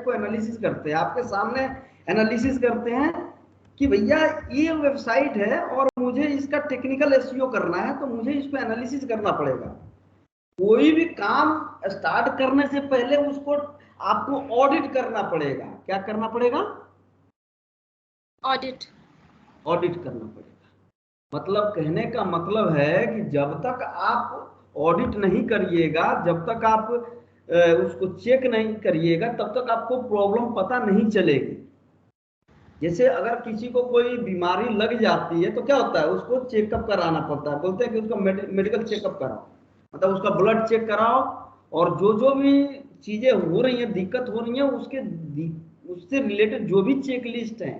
को एनालिसिस करते हैं, आपके सामने एनालिसिस करते हैं कि भैया ये वेबसाइट है और मुझे इसका टेक्निकल एसईओ करना है, तो मुझे इसको एनालिसिस करना पड़ेगा। कोई भी काम स्टार्ट करने से पहले उसको आपको ऑडिट करना पड़ेगा। क्या करना पड़ेगा? ऑडिट करना पड़ेगा। मतलब कहने का मतलब है कि जब तक आप ऑडिट नहीं करिएगा, जब तक आप उसको चेक नहीं करिएगा, तब तक आपको प्रॉब्लम पता नहीं चलेगी। जैसे अगर किसी को कोई बीमारी लग जाती है तो क्या होता है, उसको चेकअप कराना पड़ता है। बोलते हैं कि उसका मेडिकल चेकअप कराओ, मतलब उसका ब्लड चेक कराओ, और जो जो भी चीजें हो रही हैं, दिक्कत हो रही है, उससे रिलेटेड जो भी चेक लिस्ट है।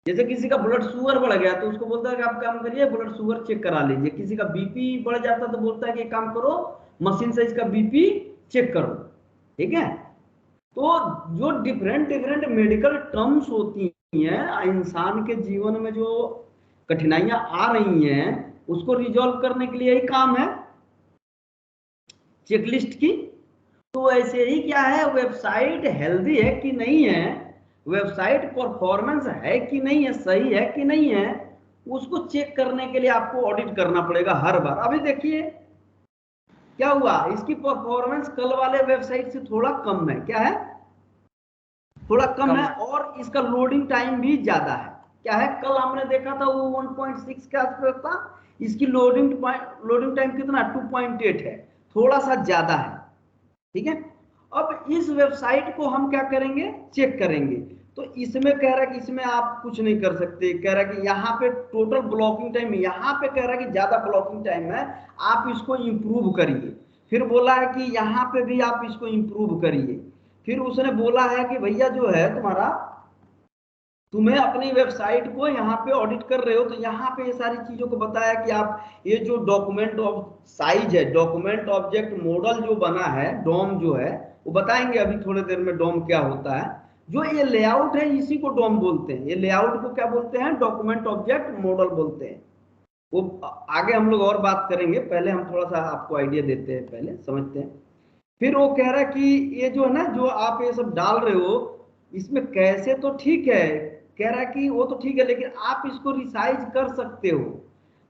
जैसे किसी का ब्लड शुगर बढ़ गया तो उसको बोलता है कि आप काम करिए, ब्लड शुगर चेक करा लीजिए। किसी का बीपी बढ़ जाता तो बोलता है कि काम करो, मशीन से इसका बीपी चेक करो। ठीक है, तो जो डिफरेंट डिफरेंट मेडिकल टर्म्स होती हैं, इंसान के जीवन में जो कठिनाइयां आ रही हैं, उसको रिजॉल्व करने के लिए यही काम है चेकलिस्ट की। तो ऐसे ही क्या है, वेबसाइट हेल्दी है कि नहीं है, वेबसाइट परफॉर्मेंस है कि नहीं है, सही है कि नहीं है, उसको चेक करने के लिए आपको ऑडिट करना पड़ेगा हर बार। अभी देखिए क्या हुआ, इसकी परफॉर्मेंस कल वाले वेबसाइट से थोड़ा कम है। क्या है? थोड़ा कम है, और इसका लोडिंग टाइम भी ज्यादा है। क्या है, कल हमने देखा था वो 1.6 के आसपास था, इसकी लोडिंग टाइम कितना 2.8 है, थोड़ा सा ज्यादा है। ठीक है, अब इस वेबसाइट को हम क्या करेंगे, चेक करेंगे। तो इसमें कह रहा है कि इसमें आप कुछ नहीं कर सकते, कह रहा है कि यहाँ पे टोटल ब्लॉकिंग टाइम, यहाँ पे कह रहा है कि ज्यादा ब्लॉकिंग टाइम है, आप इसको इंप्रूव करिए। फिर बोला है कि यहाँ पे भी आप इसको इंप्रूव करिए। फिर उसने बोला है कि भैया जो है तुम्हारा, तुम्हें अपनी वेबसाइट को यहाँ पे ऑडिट कर रहे हो, तो यहाँ पे ये सारी चीजों को बताया कि आप ये जो डॉक्यूमेंट ऑफ साइज है, डॉक्यूमेंट ऑब्जेक्ट मॉडल जो बना है, डॉम जो है, वो बताएंगे अभी थोड़ी देर में डॉम क्या होता है। जो ये लेआउट है इसी को डॉम बोलते हैं, ये लेआउट को क्या बोलते हैं, डॉक्यूमेंट ऑब्जेक्ट मॉडल बोलते हैं। वो आगे हम लोग और बात करेंगे, पहले हम थोड़ा सा आपको आइडिया देते हैं, पहले समझते हैं। फिर वो कह रहा है कि ये जो है ना, जो आप ये सब डाल रहे हो इसमें कैसे, तो ठीक है, कह रहा है कि वो तो ठीक है, लेकिन आप इसको रिसाइज कर सकते हो।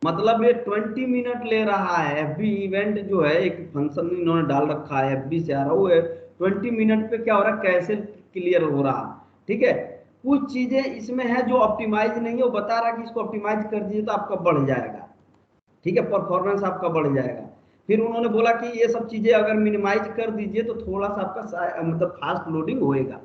मतलब ये 20 मिनट ले रहा है, एफबी इवेंट जो है एक फंक्शन इन्होंने डाल रखा है, एफबी से आ रहा वो है 20 मिनट पे क्या हो रहा है, कैसे क्लियर हो रहा। ठीक है, कुछ चीजें इसमें है जो ऑप्टिमाइज नहीं है, वो बता रहा है कि इसको ऑप्टिमाइज कर दीजिए तो आपका बढ़ जाएगा। ठीक है, परफॉर्मेंस आपका बढ़ जाएगा। फिर उन्होंने बोला कि ये सब चीजें अगर मिनिमाइज कर दीजिए तो थोड़ा सा आपका मतलब फास्ट लोडिंग होएगा।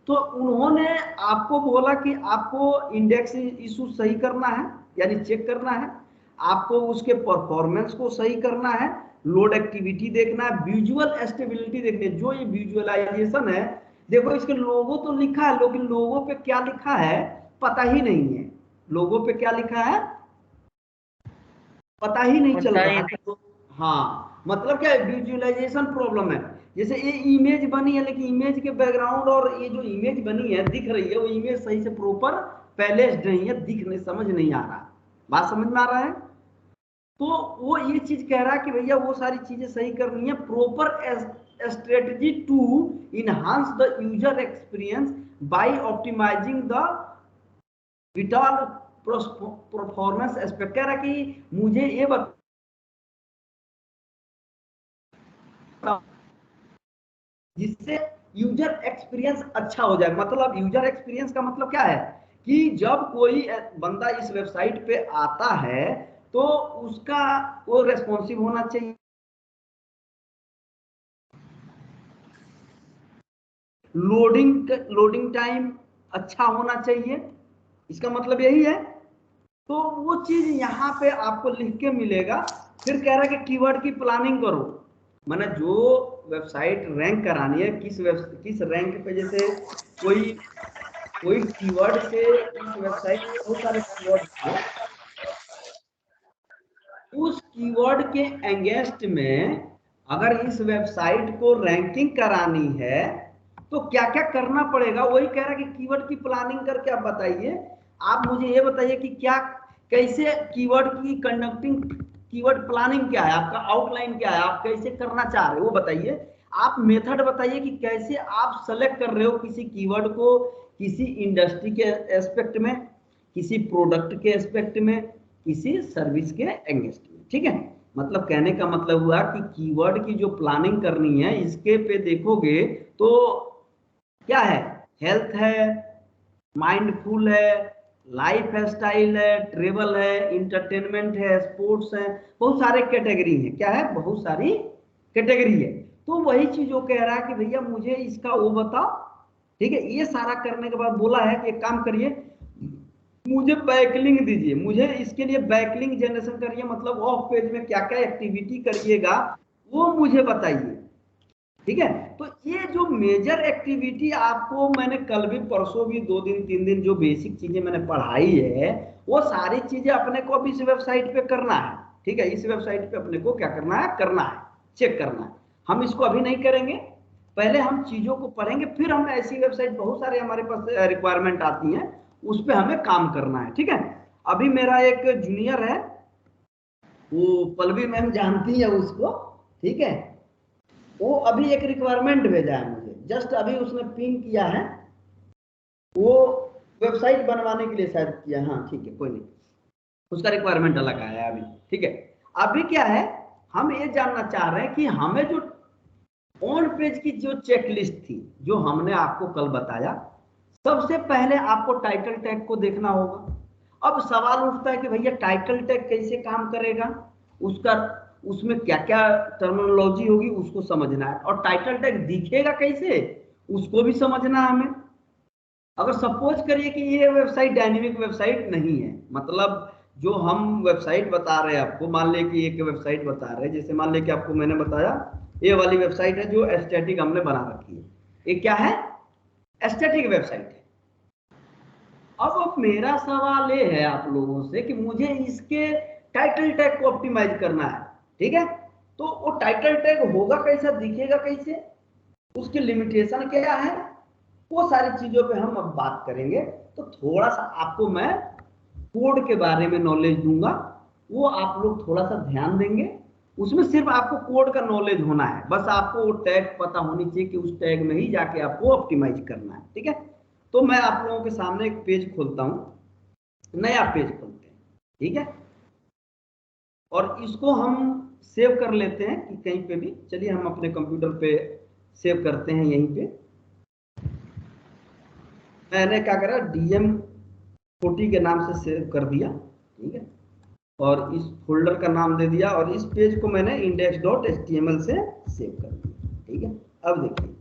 तो उन्होंने आपको बोला कि आपको इंडेक्स इशू सही करना है, यानी चेक करना है, आपको उसके परफॉर्मेंस को सही करना है, लोड एक्टिविटी देखना है, विजुअल स्टेबिलिटी देखनी है। जो ये विजुअलाइजेशन है, देखो इसके लोगो तो लिखा है, लेकिन लोगो पे क्या लिखा है पता ही नहीं है। लोगो पे क्या लिखा है पता ही नहीं चल रहा है। तो हाँ, मतलब क्या है, विजुअलाइजेशन प्रॉब्लम है। जैसे ये इमेज बनी है, लेकिन इमेज के बैकग्राउंड और ये जो इमेज बनी है दिख रही है, वो इमेज सही से प्रॉपर पैलेस्ड नहीं है, दिख नहीं, समझ नहीं आ रहा। बात समझ में आ रहा है? तो वो ये चीज कह रहा है कि भैया वो सारी चीजें सही करनी है, proper strategy to enhance the user experience by optimising the vital performance aspect. कह रहा है कि मुझे ये बता जिससे यूजर एक्सपीरियंस अच्छा हो जाए। मतलब यूजर एक्सपीरियंस का मतलब क्या है कि जब कोई बंदा इस वेबसाइट पे आता है तो उसका वो रेस्पॉन्सिव होना चाहिए, लोडिंग टाइम अच्छा होना चाहिए, इसका मतलब यही है। तो वो चीज यहाँ पे आपको लिख के मिलेगा। फिर कह रहा है कि कीवर्ड की प्लानिंग करो, माने जो वेबसाइट रैंक करानी है, किस रैंक पे, जैसे कोई कीवर्ड से इस वेबसाइट में बहुत सारे कीवर्ड है, उस कीवर्ड के अगेंस्ट में अगर इस वेबसाइट को रैंकिंग करानी है तो क्या क्या करना पड़ेगा, वही कह रहा है कि कीवर्ड की प्लानिंग करके आप बताइए। आप मुझे ये बताइए कि क्या, कैसे कीवर्ड की कंडक्टिंग, कीवर्ड प्लानिंग क्या है, आपका आउटलाइन क्या है, आप कैसे करना चाह रहे हो वो बताइए। आप मेथड बताइए कि कैसे आप सेलेक्ट कर रहे हो किसी कीवर्ड को, किसी इंडस्ट्री के एस्पेक्ट में, किसी प्रोडक्ट के एस्पेक्ट में, किसी सर्विस के एंगेस्ट में। ठीक है, मतलब कहने का मतलब हुआ कि कीवर्ड की जो प्लानिंग करनी है इसके पे देखोगे तो क्या है, हेल्थ है, माइंडफुल है, लाइफ स्टाइल है, ट्रेवल है, इंटरटेनमेंट है, स्पोर्ट्स है, बहुत सारे कैटेगरी है। क्या है, बहुत सारी कैटेगरी है। तो वही चीज वो कह रहा है कि भैया मुझे इसका वो बताओ। ठीक है, ये सारा करने के बाद बोला है कि एक काम करिए, मुझे बैकलिंक दीजिए, मुझे इसके लिए बैकलिंक जनरेशन करिए, मतलब ऑफ पेज में क्या क्या एक्टिविटी करिएगा वो मुझे बताइए। ठीक है, तो ये जो मेजर एक्टिविटी आपको मैंने कल भी परसों भी 2 दिन 3 दिन जो बेसिक चीजें मैंने पढ़ाई है वो सारी चीजें अपने को अभी इस वेबसाइट पे करना है। ठीक है, इस वेबसाइट पे अपने को क्या करना है, चेक करना है। हम इसको अभी नहीं करेंगे, पहले हम चीजों को पढ़ेंगे, फिर हम ऐसी वेबसाइट बहुत सारे हमारे पास रिक्वायरमेंट आती है, उस पर हमें काम करना है। ठीक है, अभी मेरा एक जूनियर है, वो पल्लवी मैम जानती है उसको। ठीक है, वो अभी एक रिक्वायरमेंट भेजा है मुझे, जस्ट अभी उसने पिंग किया है, वो वेबसाइट बनवाने के लिए शायद किया। हाँ ठीक है, कोई नहीं, उसका रिक्वायरमेंट अलग आया है अभी। ठीक है, अभी क्या है, हम ये जानना चाह रहे हैं कि हमें जो ऑन पेज की जो चेकलिस्ट थी जो हमने आपको कल बताया, सबसे पहले आपको टाइटल टैग को देखना होगा। अब सवाल उठता है कि भैया टाइटल टैग कैसे काम करेगा, उसका उसमें क्या क्या टर्मिनोलॉजी होगी उसको समझना है, और टाइटल टैग दिखेगा कैसे उसको भी समझना है हमें। अगर सपोज करिए कि ये वेबसाइट डायनेमिक वेबसाइट नहीं है, मतलब जो हम वेबसाइट बता रहे हैं आपको, मान ले कि एक वेबसाइट बता रहे हैं, जैसे मान ले कि आपको मैंने बताया ये वाली वेबसाइट है जो एस्थेटिक हमने बना रखी है, ये क्या है, एस्थेटिक वेबसाइट है। अब मेरा सवाल ये है आप लोगों से कि मुझे इसके टाइटल टैग को ऑप्टिमाइज करना है। ठीक है, तो वो टाइटल टैग होगा कैसा, दिखेगा कैसे, उसकी लिमिटेशन क्या है, वो सारी चीजों पे हम अब बात करेंगे। तो थोड़ा सा आपको मैं कोड के बारे में नॉलेज दूंगा, वो आप लोग थोड़ा सा ध्यान देंगे, उसमें सिर्फ आपको कोड का नॉलेज होना है, बस आपको वो टैग पता होनी चाहिए कि उस टैग में ही जाके आपको ऑप्टिमाइज करना है। ठीक है, तो मैं आप लोगों के सामने एक पेज खोलता हूं, नया पेज खोलते हैं। ठीक है, और इसको हम सेव कर लेते हैं कि कहीं पे भी, चलिए हम अपने कंप्यूटर पे सेव करते हैं, यहीं पे मैंने क्या करा, DM40 के नाम से सेव कर दिया। ठीक है, और इस फोल्डर का नाम दे दिया, और इस पेज को मैंने index.html से सेव कर दिया। ठीक है, अब देखिए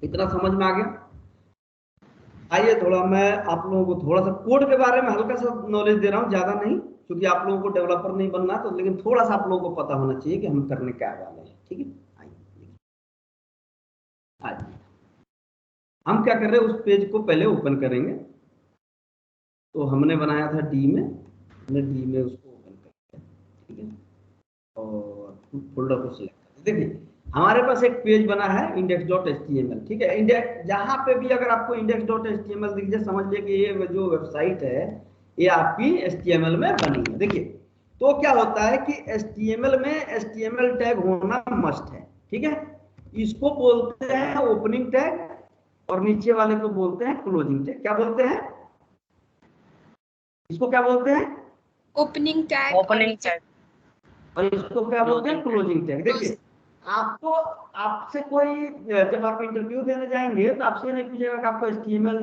इतना समझ में आ गया। आइए थोड़ा मैं आप लोगों को थोड़ा सा कोड के बारे में हल्का सा नॉलेज दे रहा हूं, ज्यादा नहीं, क्योंकि आप लोगों को डेवलपर नहीं बनना तो, लेकिन थोड़ा सा आप लोगों को पता होना चाहिए कि हम करने क्या वाले हैं। ठीक है, आइए हम क्या कर रहे हैं, उस पेज को पहले ओपन करेंगे। तो हमने बनाया था डी में, हमने डी में उसको ओपन कर दिया। ठीक है, और फोल्डर को सिलेक्ट कर, देखिए हमारे पास एक पेज बना है index.html। ठीक है, इंडेक्स जहां पे भी अगर आपको index.html दिख जाए, समझ लिए कि ये जो वेबसाइट है ये आपकी HTML में बनी है। देखिए तो क्या होता है कि HTML में HTML टैग होना मस्ट है। ठीक है, इसको बोलते हैं ओपनिंग टैग, और नीचे वाले को बोलते हैं क्लोजिंग टैग। क्या बोलते हैं इसको, क्या बोलते हैं, ओपनिंग टैग, और इसको क्या बोलते हैं, क्लोजिंग टैग। देखिए आपको, आपसे कोई जब आप इंटरव्यू देने जाएंगे तो आपसे नहीं पूछेगा कि आपको HTML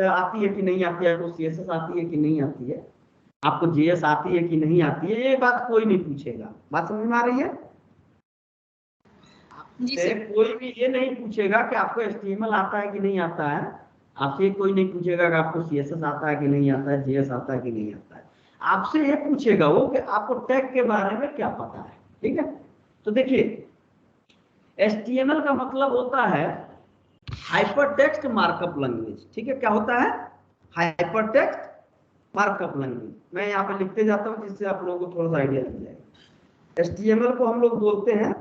आती है कि नहीं आती है, आपको CSS आती है कि नहीं आती है, आपको JS आती है कि नहीं आती है, ये बात कोई नहीं पूछेगा। बात समझ में आ रही है, आपसे कोई भी ये नहीं पूछेगा कि आपको HTML आता है कि नहीं आता है, आपसे कोई नहीं पूछेगा कि आपको CSS आता है कि नहीं आता है, JS आता है कि नहीं आता है, आपसे ये पूछेगा वो कि आपको टैग के बारे में क्या पता है। ठीक है, तो देखिए HTML का मतलब होता है हाइपरटेक्स्ट मार्कअप लैंग्वेज। ठीक है, क्या होता है, हाइपरटेक्स्ट मार्कअप लैंग्वेज। मैं यहाँ पे लिखते जाता हूँ जिससे आप लोगों को थोड़ा सा आइडिया लग जाएगा। HTML को हम लोग बोलते हैं,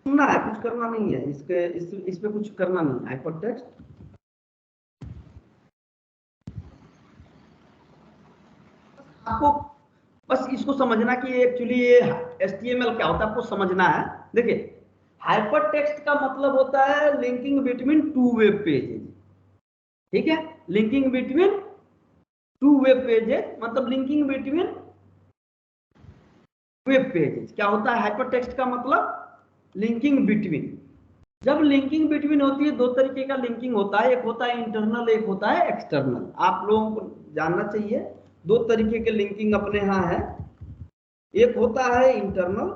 सुनना है, कुछ करना नहीं है, इस पे कुछ करना नहीं, हाइपरटेक्स्ट आपको बस इसको समझना कि एक्चुअली ये HTML क्या होता है, आपको समझना है। देखिए, हाइपर टेक्स्ट का मतलब होता है linking between two web pages, ठीक है। Linking between two web pages मतलब लिंकिंग बिटवीन वेब पेजेज। क्या होता है हाइपर टेक्स्ट का मतलब? Linking between. जब लिंकिंग बिटवीन होती है, दो तरीके का लिंकिंग होता है, एक होता है इंटरनल, एक होता है एक्सटर्नल। आप लोगों को जानना चाहिए दो तरीके के लिंकिंग अपने यहाँ है। एक होता है इंटरनल,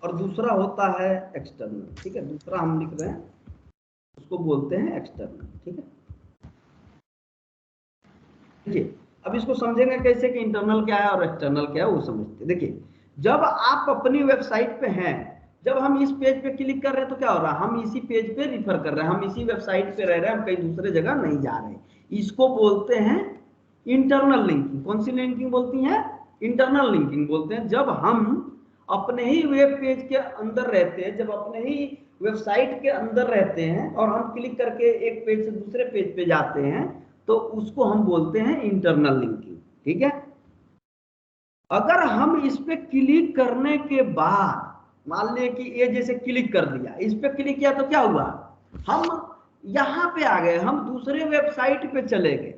और दूसरा होता है एक्सटर्नल, ठीक है। दूसरा हम लिख रहे हैं, उसको बोलते हैं एक्सटर्नल, ठीक है। देखिए, अब इसको समझेंगे कैसे कि इंटरनल क्या है और एक्सटर्नल क्या है, वो समझते हैं। देखिए, जब आप अपनी वेबसाइट पे हैं, जब हम इस पेज पे क्लिक कर रहे हैं तो क्या हो रहा है, हम इसी पेज पे रिफर कर रहे हैं, हम इसी वेबसाइट पे रह रहे हैं, हम कहीं दूसरे जगह नहीं जा रहे। इसको बोलते हैं इंटरनल लिंकिंग। कौन सी लिंकिंग बोलती हैं? इंटरनल लिंकिंग बोलते हैं। जब हम अपने ही वेब पेज के अंदर रहते हैं, जब अपने ही वेबसाइट के अंदर रहते हैं और हम क्लिक करके एक पेज से दूसरे पेज पे जाते हैं, तो उसको हम बोलते हैं इंटरनल लिंकिंग, ठीक है। अगर हम इस पे क्लिक करने के बाद, मान लें कि ये जैसे क्लिक कर दिया, इस पे क्लिक किया तो क्या हुआ, हम यहां पे आ गए, हम दूसरे वेबसाइट पे चले गए,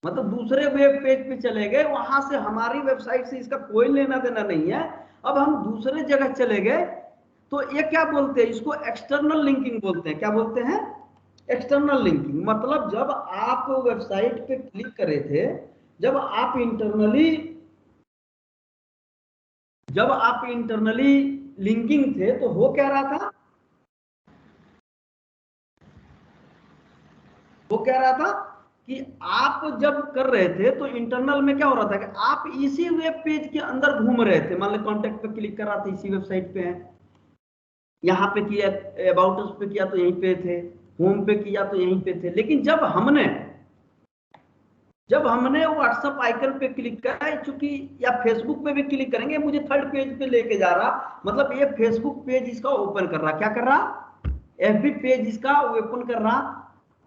मतलब दूसरे वेब पेज पे चले गए। वहां से हमारी वेबसाइट से इसका कोई लेना देना नहीं है, अब हम दूसरे जगह चले गए। तो ये क्या बोलते हैं, इसको एक्सटर्नल लिंकिंग बोलते हैं। क्या बोलते हैं? External linking. मतलब जब आप वेबसाइट पे क्लिक करे थे, जब आप इंटरनली लिंकिंग थे, तो हो क्या रहा था, वो कह रहा था कि आप जब कर रहे थे तो इंटरनल में क्या हो रहा था कि आप इसी वेब पेज के अंदर घूम रहे थे। मान लो कॉन्टेक्ट पे क्लिक कर रहा था, इसी वेबसाइट पे है, यहाँ पे किया, अबाउट अस पे किया तो यहीं पे थे, होम पे किया तो यहीं पे थे। लेकिन जब हमने व्हाट्सएप आइकन पे क्लिक करा, चूंकि या फेसबुक पे भी क्लिक करेंगे, मुझे थर्ड पेज पे लेके जा रहा, मतलब ये फेसबुक पेज इसका ओपन कर रहा, क्या कर रहा, FB पेज इसका ओपन कर रहा।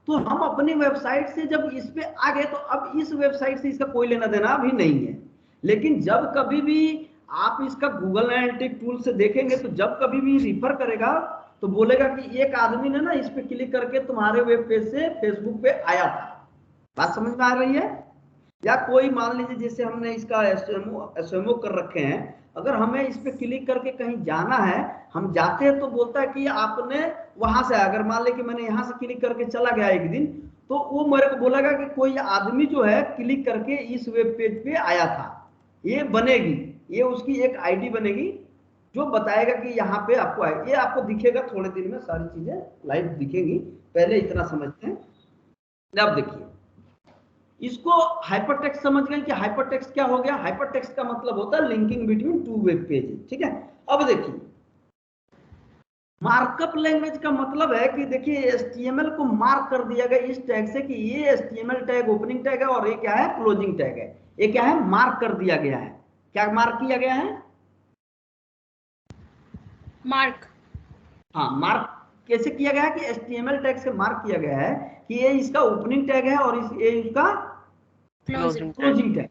तो हम अपनी वेबसाइट से जब इस पे आ गए, तो अब इस वेबसाइट से इसका कोई लेना देना भी नहीं है। लेकिन जब कभी भी आप इसका गूगल एनालिटिक टूल से देखेंगे, तो जब कभी भी रिफर करेगा तो बोलेगा कि एक आदमी ने ना इस पे क्लिक करके तुम्हारे वेब पेज से फेसबुक पे आया था। बात समझ में आ रही है? या कोई मान लीजिए जैसे हमने इसका एसएमओ कर रखे हैं, अगर हमें इस पे क्लिक करके कहीं जाना है, हम जाते हैं तो बोलता है कि आपने वहां से, अगर मान ले कि मैंने यहां से क्लिक करके चला गया एक दिन, तो वो मेरे को बोलेगा कि कोई आदमी जो है क्लिक करके इस वेब पेज पे आया था। ये बनेगी, ये उसकी एक आईडी बनेगी जो बताएगा कि यहाँ पे आपको आए। ये आपको दिखेगा थोड़े दिन में, सारी चीजें लाइव दिखेंगी, पहले इतना समझते हैं। अब देखिए, इसको हाइपरटेक्स्ट समझ गए कि हाइपरटेक्स्ट क्या हो गया। हाइपरटेक्स्ट का मतलब होता है linking between two web pages, ठीक है। अब देखिए, मार्कअप लैंग्वेज का मतलब है कि देखिए HTML को मार्क कर दिया गया इस टैग से कि ये HTML टैग ओपनिंग टैग है और ये क्या है, क्लोजिंग टैग है। ये क्या है, मार्क कर दिया गया है। क्या मार्क किया गया है? मार्क। हाँ, मार्क कैसे किया गया है कि HTML टैग से मार्क किया गया है कि ये इसका ओपनिंग टैग है और ये इसका क्लोजिंग। क्लोजिंग टैग,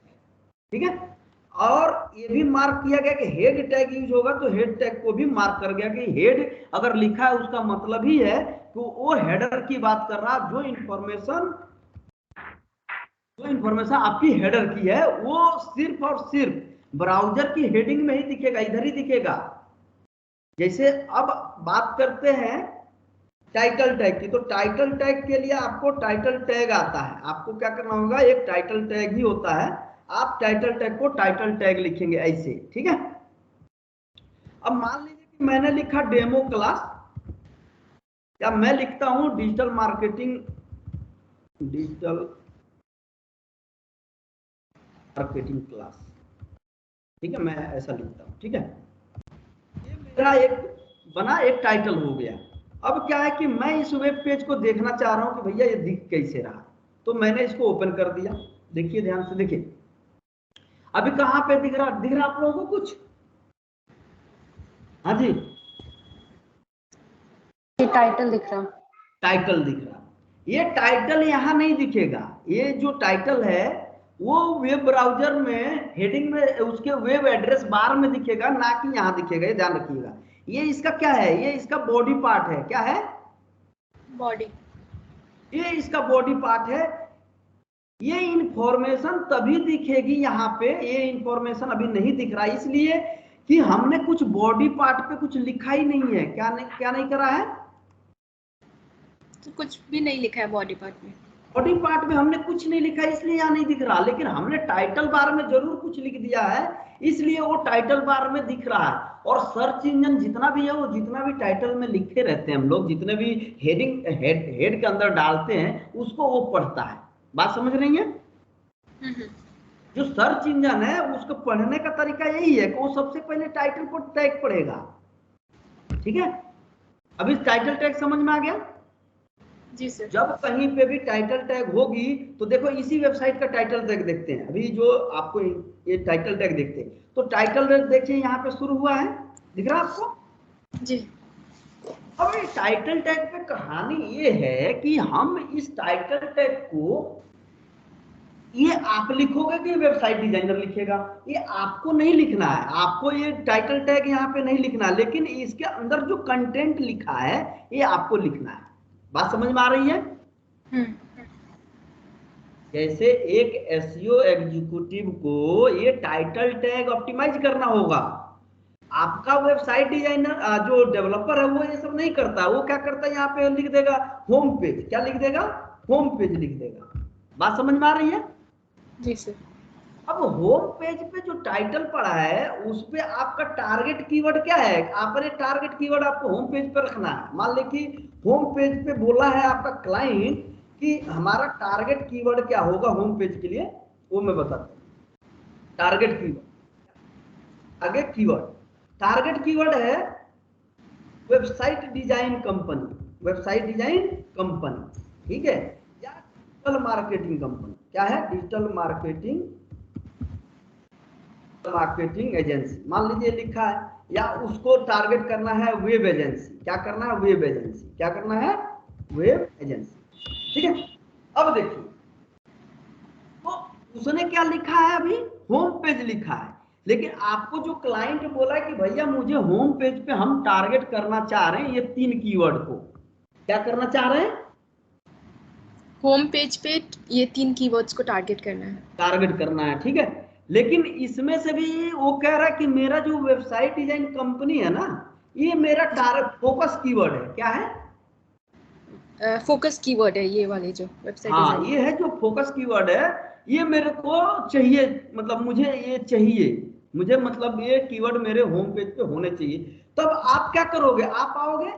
ठीक है। और ये भी मार्क किया गया कि हेड टैग यूज होगा, तो हेड टैग को भी मार्क कर गया कि हेड अगर लिखा है उसका मतलब ही है कि वो हेडर की बात कर रहा, जो इंफॉर्मेशन आपकी हेडर की है, वो सिर्फ और सिर्फ ब्राउजर की हेडिंग में ही दिखेगा, इधर ही दिखेगा। जैसे अब बात करते हैं टाइटल टैग की, तो टाइटल टैग के लिए आपको टाइटल टैग आता है, आपको क्या करना होगा, एक टाइटल टैग ही होता है। आप टाइटल टैग को टाइटल टैग लिखेंगे ऐसे, ठीक है। अब मान लीजिए कि मैंने लिखा डेमो क्लास, या मैं लिखता हूं डिजिटल मार्केटिंग क्लास, ठीक है, मैं ऐसा लिखता हूं, ठीक है। ये मेरा एक बना, एक टाइटल हो गया। अब क्या है कि मैं इस वेब पेज को देखना चाह रहा हूं कि भैया ये दिख कैसे रहा, तो मैंने इसको ओपन कर दिया। देखिए ध्यान से, देखिए अभी कहां पे दिख रहा आप लोगों को कुछ? हाँ जी, टाइटल दिख रहा, टाइटल दिख रहा। ये टाइटल यहाँ नहीं दिखेगा। ये जो टाइटल है वो वेब ब्राउजर में हेडिंग में उसके वेब एड्रेस बार में दिखेगा, ना कि यहाँ दिखेगा। ये ध्यान रखिएगा। ये इसका क्या है? ये इसका बॉडी पार्ट है। क्या है? बॉडी। ये इसका बॉडी पार्ट है। ये इंफॉर्मेशन तभी दिखेगी यहाँ पे। ये इंफॉर्मेशन अभी नहीं दिख रहा, इसलिए कि हमने कुछ बॉडी पार्ट पे कुछ लिखा ही नहीं है। क्या नहीं करा है? तो कुछ भी नहीं लिखा है बॉडी पार्ट में। बॉडी पार्ट में हमने कुछ नहीं लिखा, इसलिए यहाँ नहीं दिख रहा। लेकिन हमने टाइटल बार में जरूर कुछ लिख दिया है, इसलिए वो टाइटल बार में दिख रहा है। और सर्च इंजन जितना भी है, वो जितना भी टाइटल में लिखे रहते हैं हम लोग, जितने भी हेड के अंदर डालते हैं, उसको वो पढ़ता है। बात समझ रही है? जो सर्च इंजन है उसको पढ़ने का तरीका यही है कि वो सबसे पहले टाइटल पर टैग पढ़ेगा। ठीक है? अभी टाइटल टैग समझ में आ गया? जी सर। जब कहीं पे भी टाइटल टैग होगी तो देखो, इसी वेबसाइट का टाइटल टैग देखते हैं। अभी जो आपको ये टाइटल टैग देखते हैं, तो टाइटल टैग देखिए यहाँ पे शुरू हुआ है, दिख रहा है आपको? जी। अब ये टाइटल टैग पे कहानी ये है कि हम इस टाइटल टैग को, ये आप लिखोगे कि वेबसाइट डिजाइनर लिखेगा? ये आपको नहीं लिखना है। आपको ये टाइटल टैग यहाँ पे नहीं लिखना, लेकिन इसके अंदर जो कंटेंट लिखा है ये आपको लिखना है। बात समझ में आ रही है? जैसे एक एसईओ एग्जीक्यूटिव को ये टाइटल टैग ऑप्टिमाइज करना होगा। आपका वेबसाइट डिजाइनर जो डेवलपर है वो ये सब नहीं करता। वो क्या करता है? यहाँ पे लिख देगा होम पेज। क्या लिख देगा? होम पेज लिख देगा। बात समझ में आ रही है? जी सर। अब होम पेज पे जो टाइटल पड़ा है उस पे आपका टारगेट कीवर्ड क्या है? आपने टारगेट कीवर्ड आपको होम पेज पे रखना है। मान ले कि होम पेज पे बोला है आपका क्लाइंट कि हमारा टारगेट कीवर्ड क्या होगा होम पेज के लिए, वो मैं बताता हूँ। टारगेट कीवर्ड है website design company. Website design company, ठीक है? या डिजिटल मार्केटिंग कंपनी। क्या है? डिजिटल मार्केटिंग एजेंसी मान लीजिए लिखा है। या उसको टारगेट करना है वेब एजेंसी। क्या करना है? Web agency. क्या करना है? Web agency. ठीक है? अब देखिए, तो उसने क्या लिखा है? अभी होम पेज लिखा है। लेकिन आपको जो क्लाइंट बोला है कि भैया मुझे होम पेज पे हम टारगेट करना चाह रहे हैं ये 3 कीवर्ड को। क्या करना चाह रहे हैं? होम पेज पे ये 3 कीवर्ड्स को टारगेट करना है। ठीक है? लेकिन इसमें से भी वो कह रहा है कि मेरा जो वेबसाइट डिजाइन कंपनी है ना, ये मेरा टारगेट फोकस कीवर्ड है। क्या है? फोकस कीवर्ड है ये वाले जो वेबसाइट हाँ, डिजाइन। ये है जो फोकस कीवर्ड है। ये मेरे को चाहिए, मतलब मुझे ये चाहिए। मुझे मतलब ये कीवर्ड मेरे होम पेज पे होने चाहिए। तब आप क्या करोगे? आप आओगे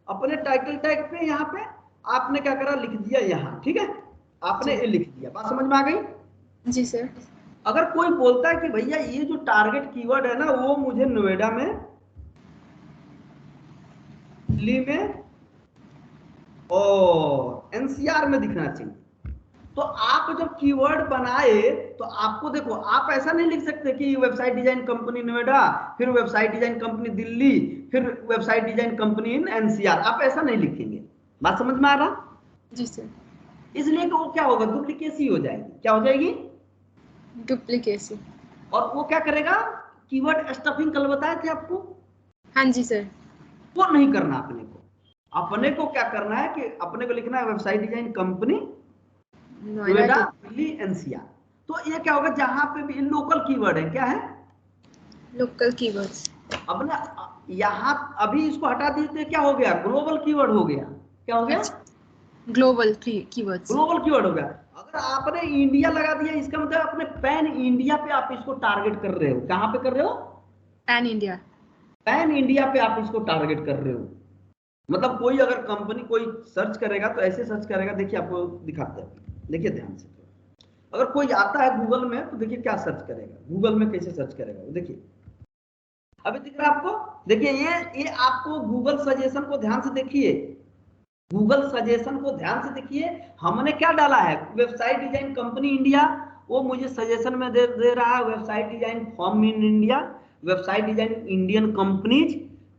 अपने टाइटल टैग पे, यहाँ पे आपने क्या करा? लिख दिया यहाँ। ठीक है? आपने ये लिख दिया। बात समझ में आ गई? जी सर। अगर कोई बोलता है कि भैया ये जो टारगेट कीवर्ड है ना, वो मुझे नोएडा में, दिल्ली में और एनसीआर में दिखना चाहिए, तो आप जब कीवर्ड बनाए तो आपको देखो, आप ऐसा नहीं लिख सकते कि वेबसाइट डिजाइन कंपनी नोएडा, फिर वेबसाइट डिजाइन कंपनी दिल्ली, फिर website design company in NCR. आप ऐसा नहीं लिखेंगे। बात समझ में आ रहा? जी सर। इसलिए कि वो क्या होगा? डुप्लीकेसी हो जाएगी। क्या हो जाएगी? डुप्लीकेसी। और वो क्या करेगा? कीवर्ड स्टफिंग कल बताए थे आपको। हाँ जी सर। वो नहीं करना अपने को। अपने को क्या करना है कि अपने को लिखना है website design company Noida, Delhi, NCR. तो ये क्या होगा? जहां पे भी लोकल कीवर्ड है। क्या है? Local keywords. अब ना यहाँ अभी इसको हटा दीजिए, क्या हो गया? ग्लोबल कीवर्ड हो गया। क्या हो गया? Global keywords. ग्लोबल कीवर्ड हो गया। अगर आपने इंडिया लगा दिया, इसका मतलब अपने पैन इंडिया पे आप इसको टारगेट कर रहे हो। कहां पे कर रहे हो? Pan India. पैन इंडिया पे आप इसको टारगेट कर रहे हो। मतलब कोई अगर कंपनी कोई सर्च करेगा तो ऐसे सर्च करेगा। देखिए आपको दिखाते हैं, देखिए ध्यान से। अगर कोई आता है गूगल में तो देखिए क्या सर्च करेगा। गूगल में कैसे सर्च करेगा? देखिए अभी दिख रहा है आपको। देखिए ये आपको गूगल सजेशन को ध्यान से देखिए। गूगल सजेशन को ध्यान से देखिए। हमने क्या डाला है? Website design company India. वो मुझे सजेशन में दे रहा है website design form in India, website design Indian companies,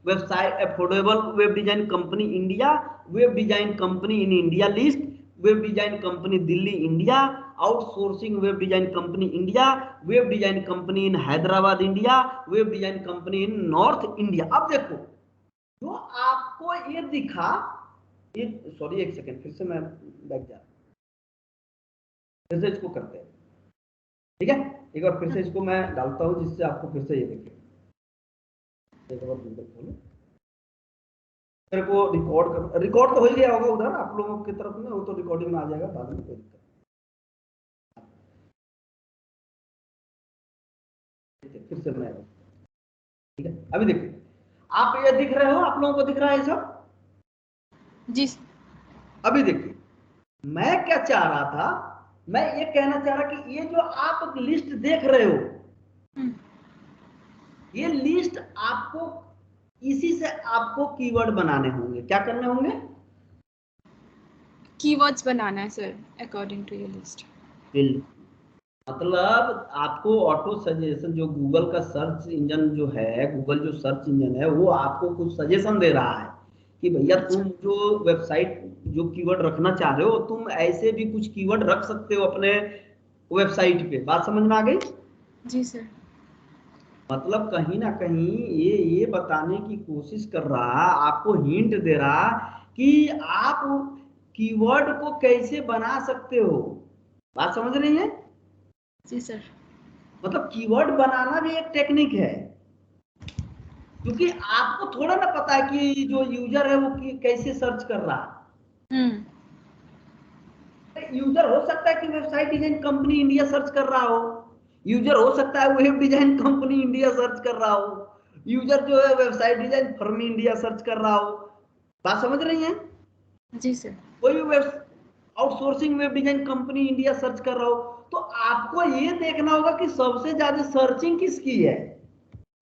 website affordable web design company India, web design company in India list, web design company Delhi India, outsourcing web design company India, web design company in Hyderabad India, web design company in north India. अब देखो जो आपको ये दिखा, ये sorry एक second, फिर से मैं बैक जा, फिर से इसको करते हैं, ठीक है। एक बार फिर से इसको मैं डालता हूं जिससे आपको फिर से ये दिखे। एक बार गूगल खोलो, मेरे को रिकॉर्ड तो हो ही गया होगा उधर आप लोगों की तरफ में, वो तो रिकॉर्डिंग में आ जाएगा बाद में, कोई दिक्कत। फिर से मैं, ठीक है। अभी देखिए आप ये दिख रहे हो, आप लोगों को दिख रहा है सब? जी। अभी देखिए मैं क्या चाह रहा था, मैं ये कहना चाह रहा कि ये जो आप लिस्ट देख रहे हो, ये लिस्ट आपको, इसी से आपको कीवर्ड बनाने होंगे। क्या करने होंगे? कीवर्ड्स बनाना है sir according to your list. मतलब आपको ऑटो सजेशन, जो गूगल का सर्च इंजन जो है, गूगल जो सर्च इंजन है, वो आपको कुछ सजेशन दे रहा है कि भैया तुम जो वेबसाइट जो कीवर्ड रखना चाह रहे हो, तुम ऐसे भी कुछ कीवर्ड रख सकते हो अपने वेबसाइट पे। बात समझ में आ गई? जी सर। मतलब कहीं ना कहीं ये बताने की कोशिश कर रहा, आपको हिंट दे रहा कि आप कीवर्ड को कैसे बना सकते हो। बात समझ रही है? जी सर। मतलब कीवर्ड बनाना भी एक टेक्निक है, क्योंकि आपको थोड़ा ना पता है कि जो यूजर है वो कैसे सर्च कर रहा है। यूजर हो सकता है कि website design company India search कर रहा हो, यूजर हो सकता है web design company India search कर रहा हो, यूजर जो है website design firm India search कर रहा हो। बात समझ रही हैं? जी सर। कोई भी web outsourcing web design company India search कर रहा हो, तो आपको ये देखना होगा कि सबसे ज्यादा सर्चिंग किसकी है।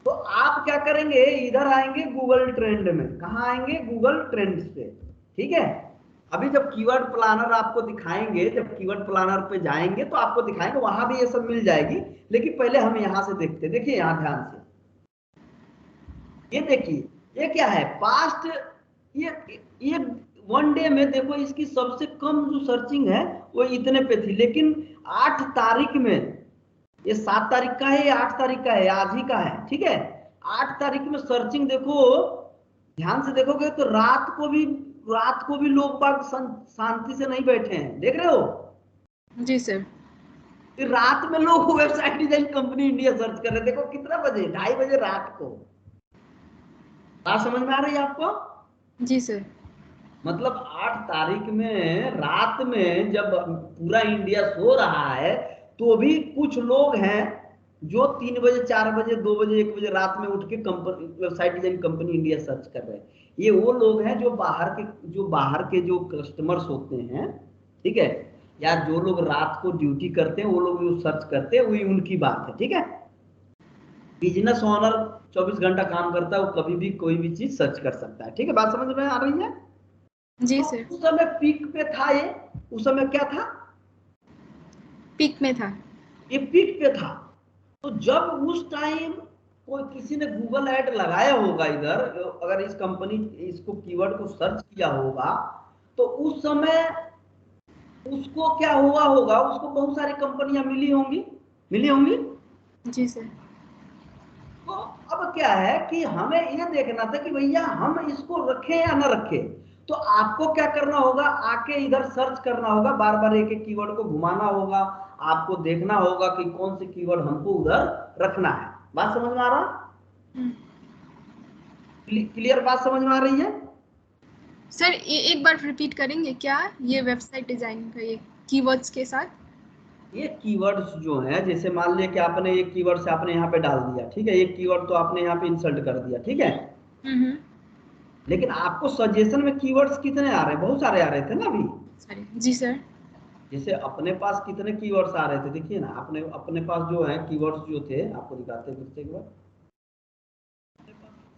तो आप क्या करेंगे, इधर आएंगे गूगल ट्रेंड में। कहां आएंगे? गूगल ट्रेंड्स पे, ठीक है। अभी जब कीवर्ड प्लानर आपको दिखाएंगे, जब कीवर्ड प्लानर पे जाएंगे तो आपको दिखाएंगे, वहां भी ये सब मिल जाएगी। लेकिन पहले हम यहां से देखते हैं। देखिए यहां ध्यान से, ये देखिए ये क्या है, पास्ट। ये वन डे में देखो इसकी सबसे कम जो सर्चिंग है वो इतने पे थी, लेकिन 8 तारीख में, ये 7 तारीख का है, ये 8 तारीख का है, आज ही का है, ठीक है। 8 तारीख में सर्चिंग देखो, ध्यान से देखोगे तो रात को भी लोग बाग शांति से नहीं बैठे हैं, देख रहे हो? जी सर। फिर रात में लोग website design company India search कर रहे हैं। देखो कितना बजे, 2:30 बजे रात को। बात समझ में आ रही है आपको? जी सर। मतलब 8 तारीख में रात में जब पूरा इंडिया सो रहा है, तो भी कुछ लोग हैं जो 3 बजे 4 बजे 2 बजे 1 बजे रात में उठ के website design company India search कर रहे हैं। ये वो लोग हैं जो बाहर के जो कस्टमर्स होते हैं, ठीक है, या जो लोग रात को ड्यूटी करते हैं, वो लोग जो सर्च करते हैं, वही उनकी बात है, ठीक है। बिजनेस ओनर 24 घंटा काम करता है, वो कभी भी कोई भी चीज सर्च कर सकता है, ठीक है। बात समझ में आ रही है? जी तो सर। उस समय पीक पे था ये, उस समय क्या था? पीक में था। ये पीक पे था। तो जब उस टाइम कोई किसी ने गूगल ऐड लगाया होगा इधर, अगर इसको कीवर्ड को सर्च किया होगा, तो उस समय उसको क्या हुआ होगा, उसको बहुत सारी कंपनियां मिली होंगी। जी सर। तो अब क्या है कि हमें ये देखना था कि भैया हम इसको रखें या ना रखें। तो आपको क्या करना होगा, आके इधर सर्च करना होगा, बार बार एक एक कीवर्ड को घुमाना होगा, आपको देखना होगा कि कौन से कीवर्ड हमको उधर रखना है। बात समझ में आ रहा? क्लियर बात समझ में आ रही है? सर एक बार रिपीट करेंगे क्या ये वेबसाइट डिजाइन का ये कीवर्ड्स के साथ? ये कीवर्ड्स जो है, जैसे मान लिया कि आपने एक कीवर्ड से आपने यहाँ पे डाल दिया, ठीक है, एक कीवर्ड तो आपने यहाँ पे इंसर्ट कर दिया, ठीक है। लेकिन आपको सजेशन में कीवर्ड्स कितने आ रहे हैं? बहुत सारे आ रहे थे ना अभी। जी सर। जैसे अपने पास कितने कीवर्ड्स आ रहे थे, देखिए ना, अपने पास जो है कीवर्ड्स जो थे, आपको दिखाते हैं फिर से एक बार।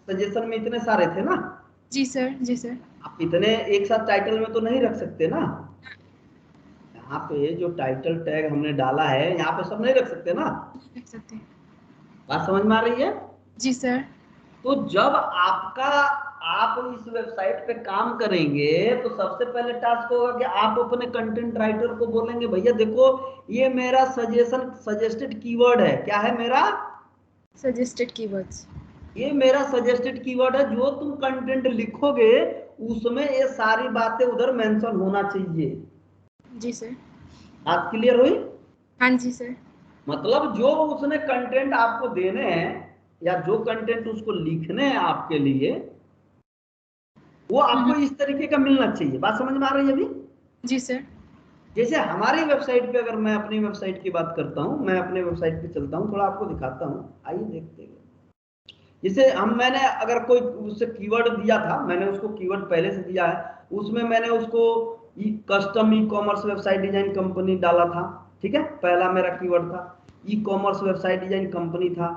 सजेशन में इतने सारे थे ना। जी सर। जी सर। आप इतने एक साथ टाइटल में तो नहीं रख सकते ना। यहाँ पे जो टाइटल टैग हमने डाला है, यहाँ पे सब नहीं रख सकते ना। रख सकते हैं। बात समझ में आ रही है? जी सर। तो जब आपका आप इस वेबसाइट पे काम करेंगे तो सबसे पहले टास्क होगा कि आप अपने कंटेंट राइटर को बोलेंगे भैया देखो ये मेरा सजेस्टेड कीवर्ड है। क्या है मेरा सजेस्टेड कीवर्ड्स? ये मेरा सजेस्टेड कीवर्ड है, जो तुम कंटेंट लिखोगे उसमें ये सारी बातें उधर मेंशन होना चाहिए। जी सर। बात क्लियर हुई? हाँ जी सर। मतलब जो उसने कंटेंट आपको देने हैं या जो कंटेंट उसको लिखने हैं आपके लिए, वो आपको इस तरीके का मिलना चाहिए। बात समझ में आ रही है अभी? जी सर। जैसे हमारी वेबसाइट पे, अगर मैं अपनी वेबसाइट की बात करता हूं, मैं अपने वेबसाइट पे चलता हूं, थोड़ा आपको दिखाता हूं, आइए देखते हैं। जैसे मैंने अगर कोई उससे कीवर्ड दिया था, मैंने उसको कीवर्ड पहले से दिया है, उसमें मैंने उसको custom e commerce website design company डाला था। ठीक है, पहला मेरा कीवर्ड था e commerce website design company था।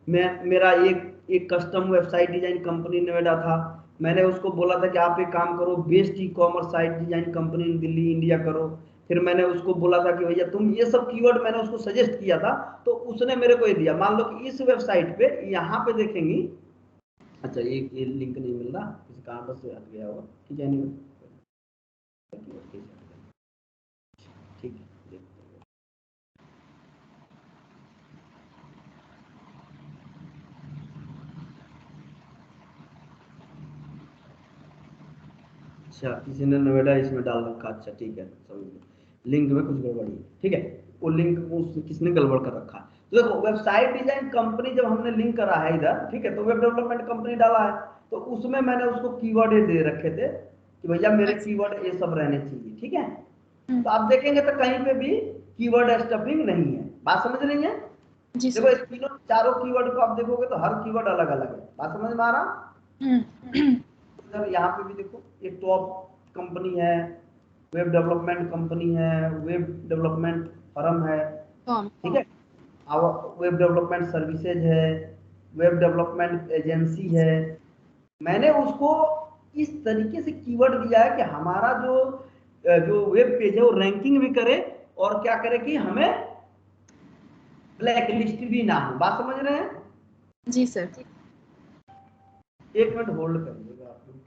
मेरा एक custom website design company Noida था। मैंने उसको बोला था कि आप एक काम करो, best e commerce site design company इन दिल्ली इंडिया करो। फिर मैंने उसको बोला था कि भैया तुम ये सब कीवर्ड मैंने उसको सजेस्ट किया था, तो उसने मेरे को ये दिया। मान लो कि इस वेबसाइट पे यहाँ पे देखेंगी, अच्छा ये लिंक नहीं मिल रहा, किसी कारण बस हट गया होगा, ठीक है नहीं, ठीक है देखते हैं। अच्छा किसी ने नोएडा इसमें डाल रखा, अच्छा ठीक है समझ गया, लिंक में कुछ गड़बड़ी है, ठीक है, वो लिंक किसने गड़बड़ कर रखा है। तो देखो वेबसाइट डिजाइन कंपनी जब हमने लिंक करा है इधर, ठीक है, तो वेब डेवलपमेंट कंपनी डाला है, तो उसमें मैंने उसको कीवर्ड दे रखे थे कि भैया मेरे कीवर्ड ये सब रहने चाहिए। ठीक है, तो आप देखेंगे तो कहीं पे भी कीवर्ड स्टफिंग नहीं है। बात समझ रही है? जी देखो सर। इस तीनों चारों कीवर्ड को आप देखोगे तो हर कीवर्ड अलग अलग है। बात समझ में आ रहा? इधर यहाँ पे भी देखो, ये टॉप कंपनी है, वेब डेवलपमेंट कंपनी है, वेब डेवलपमेंट फर्म है, ठीक है, वेब डेवलपमेंट सर्विसेज है, वेब डेवलपमेंट एजेंसी है। मैंने उसको इस तरीके से कीवर्ड दिया है कि हमारा जो जो वेब पेज है वो रैंकिंग भी करे, और क्या करे कि हमें ब्लैक लिस्ट भी ना हो। बात समझ रहे हैं? जी सर। एक मिनट होल्ड करिएगा आप लोग।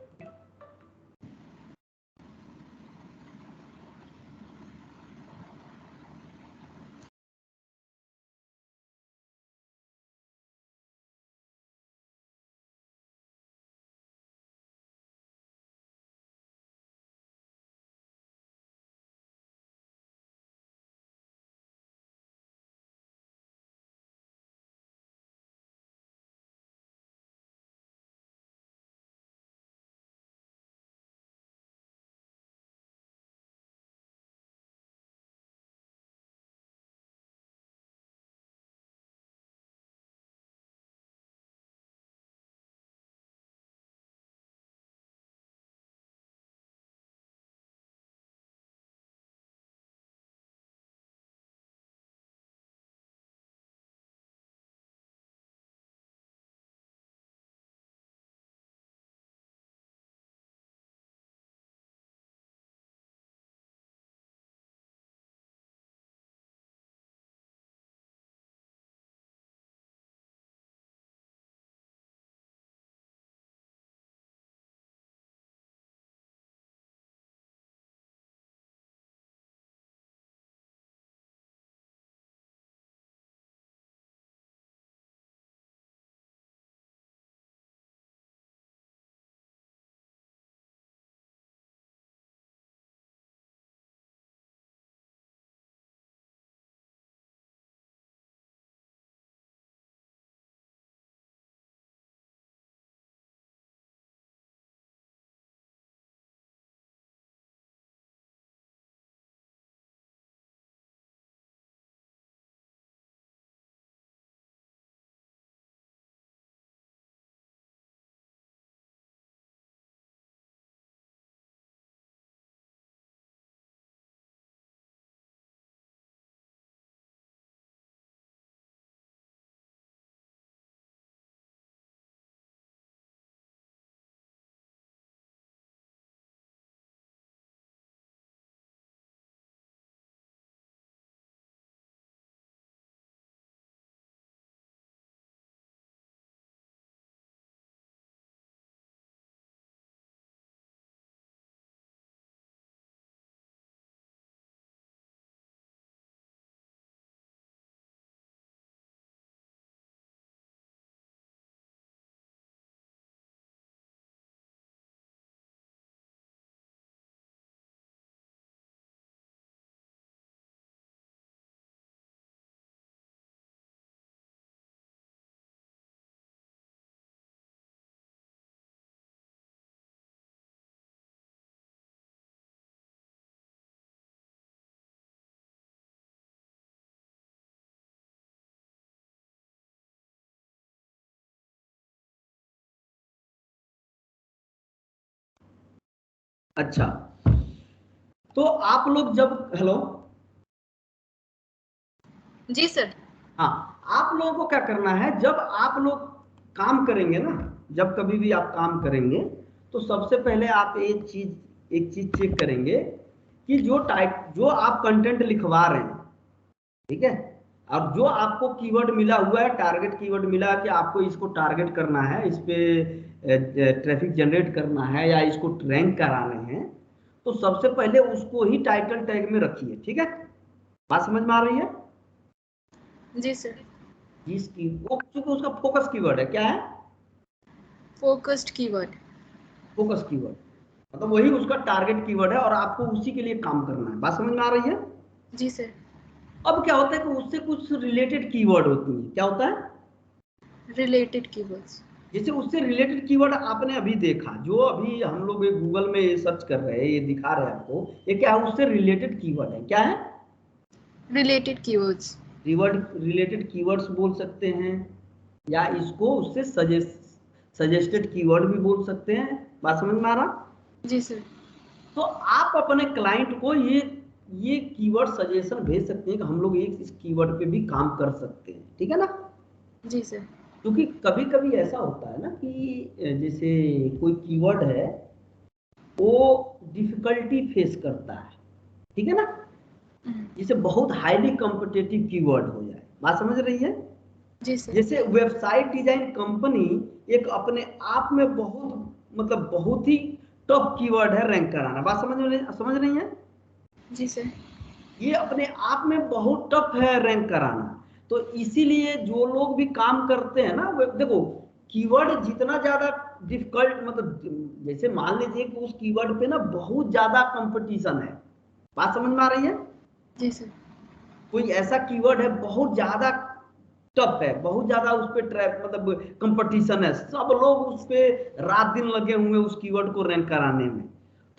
अच्छा, तो आप लोग जब, हेलो, जी सर। हाँ, आप लोगों को क्या करना है, जब आप लोग काम करेंगे ना, जब कभी भी आप काम करेंगे तो सबसे पहले आप एक चीज चेक करेंगे कि जो आप कंटेंट लिखवा रहे हैं, ठीक है, और जो आपको कीवर्ड मिला हुआ है, टारगेट कीवर्ड मिला कि आपको इसको टारगेट करना है, इस पे ट्रैफिक जनरेट करना है या इसको रैंक कराने हैं, तो सबसे पहले उसको ही टाइटल टैग में रखिए, ठीक है। बात समझ में आ रही है? जी सर। वो क्योंकि उसका फोकस कीवर्ड है, क्या है? Focused keyword. फोकस कीवर्ड, मतलब वही उसका टारगेट कीवर्ड है और आपको उसी के लिए काम करना है। बात समझ में आ रही है? जी सर। अब क्या होता है कि उससे कुछ रिलेटेड कीवर्ड होती है, क्या होता है? Related keywords. जैसे उससे रिलेटेड कीवर्ड आपने अभी देखा, जो अभी हम लोग गूगल में ये सर्च कर रहे हैं, ये दिखा रहे हैं आपको, ये क्या है? उससे रिलेटेड कीवर्ड है, क्या है? Related keywords. रिलेटेड कीवर्ड्स बोल सकते हैं, या इसको उससे सजेस्टेड कीवर्ड भी बोल सकते हैं। बात समझ में आ रहा? जी सर। तो आप अपने क्लाइंट को ये कीवर्ड सजेशन भेज सकते हैं कि हम लोग इस कीवर्ड पे भी काम कर सकते हैं, ठीक है ना। जी सर। क्योंकि कभी कभी ऐसा होता है ना कि जैसे कोई कीवर्ड है, वो डिफिकल्टी फेस करता है, ठीक है ना, जिसे बहुत हाईली कॉम्पिटिटिव कीवर्ड हो जाए। बात समझ रही है? जी सर। जैसे वेबसाइट डिजाइन कंपनी एक अपने आप में बहुत ही टफ कीवर्ड है रैंक कराना। बात समझ रही है? जी सर। ये अपने आप में बहुत टफ है रैंक कराना। तो इसीलिए जो लोग भी काम करते हैं ना, वो देखो, कीवर्ड जितना ज्यादा डिफिकल्ट, मतलब जैसे मान लीजिए कि उस कीवर्ड पे ना बहुत ज्यादा कंपटीशन है। बात समझ में आ रही है? जी सर। कोई ऐसा कीवर्ड है बहुत ज्यादा टफ है, बहुत ज्यादा उस पे कंपटीशन है, सब लोग उस पे रात दिन लगे हुए उस कीवर्ड को रैंक कराने में,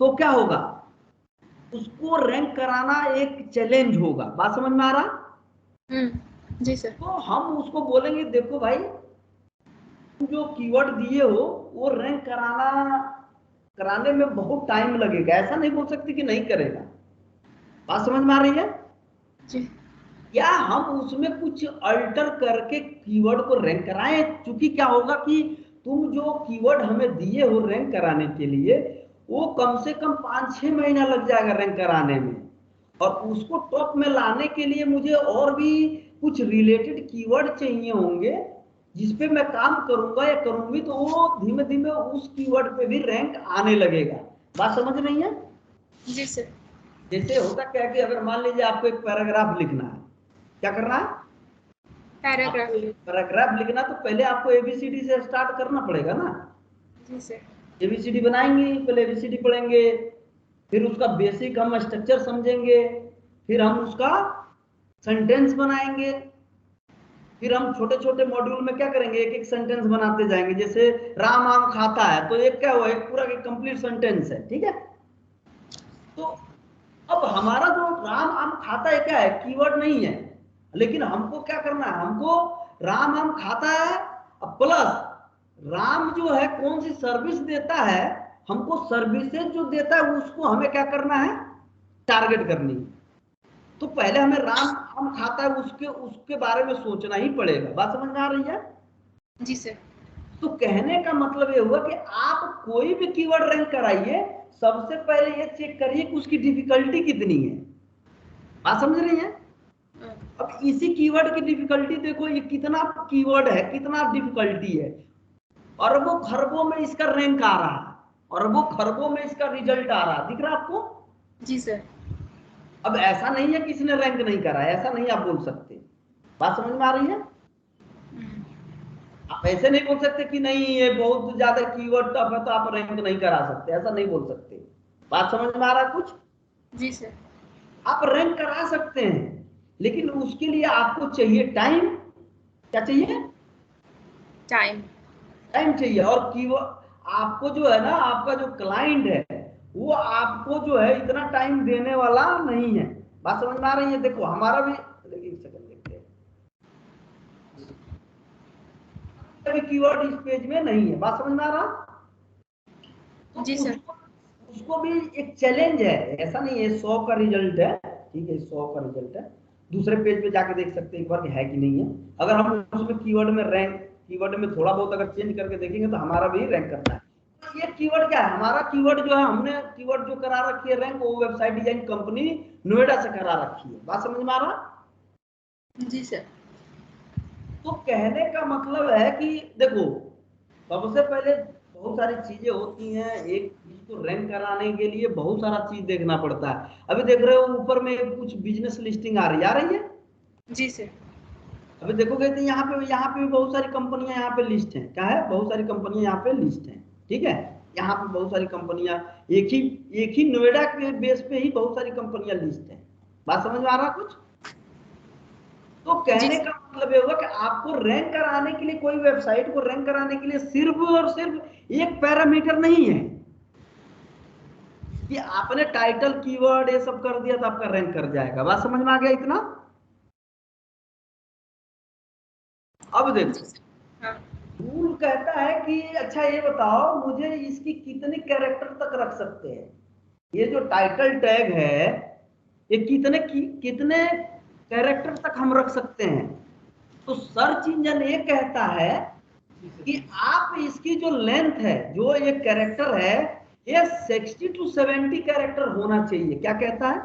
तो क्या होगा? उसको रैंक कराना एक चैलेंज होगा। बात समझ में आ रहा? जी सर। तो हम उसको बोलेंगे, देखो भाई, तुम जो कीवर्ड दिए हो वो रैंक कराने में बहुत टाइम लगेगा, ऐसा नहीं बोल सकते कि नहीं करेगा। बात समझ में आ रही है? जी। या हम उसमें कुछ अल्टर करके कीवर्ड को रैंक कराएं, क्योंकि क्या होगा कि तुम जो कीवर्ड हमें दिए हो रैंक कराने के लिए, वो कम से कम 5-6 महीना लग जाएगा रैंक कराने में, और उसको टॉप में लाने के लिए मुझे और भी कुछ रिलेटेड कीवर्ड चाहिए होंगे, जिसपे मैं काम करूंगा या करूंगी, तो वो धीमे धीमे उस कीवर्ड पे भी रैंक आने लगेगा। बात समझ रही है? जी सर। जैसे होता क्या है कि अगर मान लीजिए आपको एक पैराग्राफ लिखना है, क्या करना है? पैराग्राफ। आपको पैराग्राफ लिखना तो पहले आपको एबीसीडी से स्टार्ट करना पड़ेगा ना। जी सर। एबीसीडी बनाएंगे, पहले एबीसीडी पढ़ेंगे, फिर उसका बेसिक हम स्ट्रक्चर समझेंगे, फिर हम उसका सेंटेंस बनाएंगे, फिर हम छोटे छोटे मॉड्यूल में क्या करेंगे, एक एक सेंटेंस बनाते जाएंगे। जैसे राम आम खाता है, तो एक क्या हुआ, एक पूरा कंप्लीट सेंटेंस है, ठीक है। तो अब हमारा जो राम आम खाता है क्या है, कीवर्ड नहीं है, लेकिन हमको क्या करना है, हमको राम आम खाता है प्लस राम जो है कौन सी सर्विस देता है, हमको सर्विसेज जो देता है उसको हमें क्या करना है, टारगेट करनी है। तो पहले हमें राम आम खाता है उसके उसके बारे में सोचना ही पड़ेगा। बात समझ में आ रही है? जी सर। तो कहने का मतलब ये हुआ कि आप कोई भी कीवर्ड रैंक कराइए, सबसे पहले ये चेक करिए कि उसकी डिफिकल्टी कितनी है। बात समझ रही है? अब इसी कीवर्ड की डिफिकल्टी देखो, ये कितना कीवर्ड है, कितना डिफिकल्टी है, अरबों खरबों में इसका रैंक आ रहा है, अरबों खरबों में इसका रिजल्ट आ रहा है, दिख रहा है आपको? जी सर। अब ऐसा नहीं है कि इसने रैंक नहीं करा है, ऐसा नहीं आप बोल सकते। बात समझ में आ रही है? आप ऐसे नहीं बोल सकते कि नहीं ये बहुत ज्यादा कीवर्ड टफ है तो आप रैंक नहीं करा सकते, ऐसा नहीं बोल सकते। बात समझ में आ रहा है कुछ? जी सर। आप रैंक करा सकते हैं, लेकिन उसके लिए आपको चाहिए टाइम। क्या चाहिए? टाइम। टाइम चाहिए। और कीवर्ड आपको जो है ना, आपका जो क्लाइंट है वो आपको जो है इतना टाइम देने वाला नहीं है। बात समझ में आ रही है? देखो हमारा भी, एक सेकंड देखते हैं, कीवर्ड इस पेज में नहीं है। बात समझ में आ रहा? तो जी सर। उसको उसको भी एक चैलेंज है, ऐसा नहीं है 100 का रिजल्ट है, ठीक है 100 का रिजल्ट है। दूसरे पेज पे जाके देख सकते हैं एक बार कि है कि नहीं है। अगर हम उसमें कीवर्ड में रैंक, कीवर्ड में थोड़ा बहुत अगर चेंज करके देखेंगे तो हमारा भी रैंक करता है। तो ये कीवर्ड क्या है, हमारा कीवर्ड जो है, हमने कीवर्ड जो करा रखी है रैंक, वो वेबसाइट डिजाइन कंपनी नोएडा से करा रखी है। बात समझ में आ रहा? जी सर। तो कहने का मतलब है कि देखो, सबसे पहले बहुत सारी चीजें होती हैं, एक चीज को रैंक कराने के लिए बहुत सारा चीज देखना पड़ता है। अभी देख रहे हो ऊपर में कुछ बिजनेस लिस्टिंग आ रही है। जी सर। अभी देखोगे तो यहाँ पे भी बहुत सारी कंपनियां यहाँ पे लिस्ट हैं। क्या है, बहुत सारी कंपनियां यहाँ पे लिस्ट हैं, ठीक है। यहाँ पे बहुत सारी कंपनियां, एक ही नोएडा के बेस पे ही बहुत सारी कंपनियां लिस्ट हैं। बात समझ में आ रहा कुछ? तो कहने का मतलब ये हुआ कि आपको रैंक कराने के लिए, कोई वेबसाइट को रैंक कराने के लिए सिर्फ और सिर्फ एक पैरामीटर नहीं है कि आपने टाइटल कीवर्ड ये सब कर दिया तो आपका रैंक कर जाएगा। बात समझ में आ गया इतना? अब देखो, रूल कहता है कि अच्छा ये बताओ मुझे इसकी कितने कैरेक्टर तक रख सकते हैं। ये जो टाइटल टैग है ये कितने कैरेक्टर तक हम रख सकते हैं। तो सर्च इंजन ये कहता है कि आप इसकी जो लेंथ है, जो ये कैरेक्टर है, ये 60 to 70 कैरेक्टर होना चाहिए। क्या कहता है?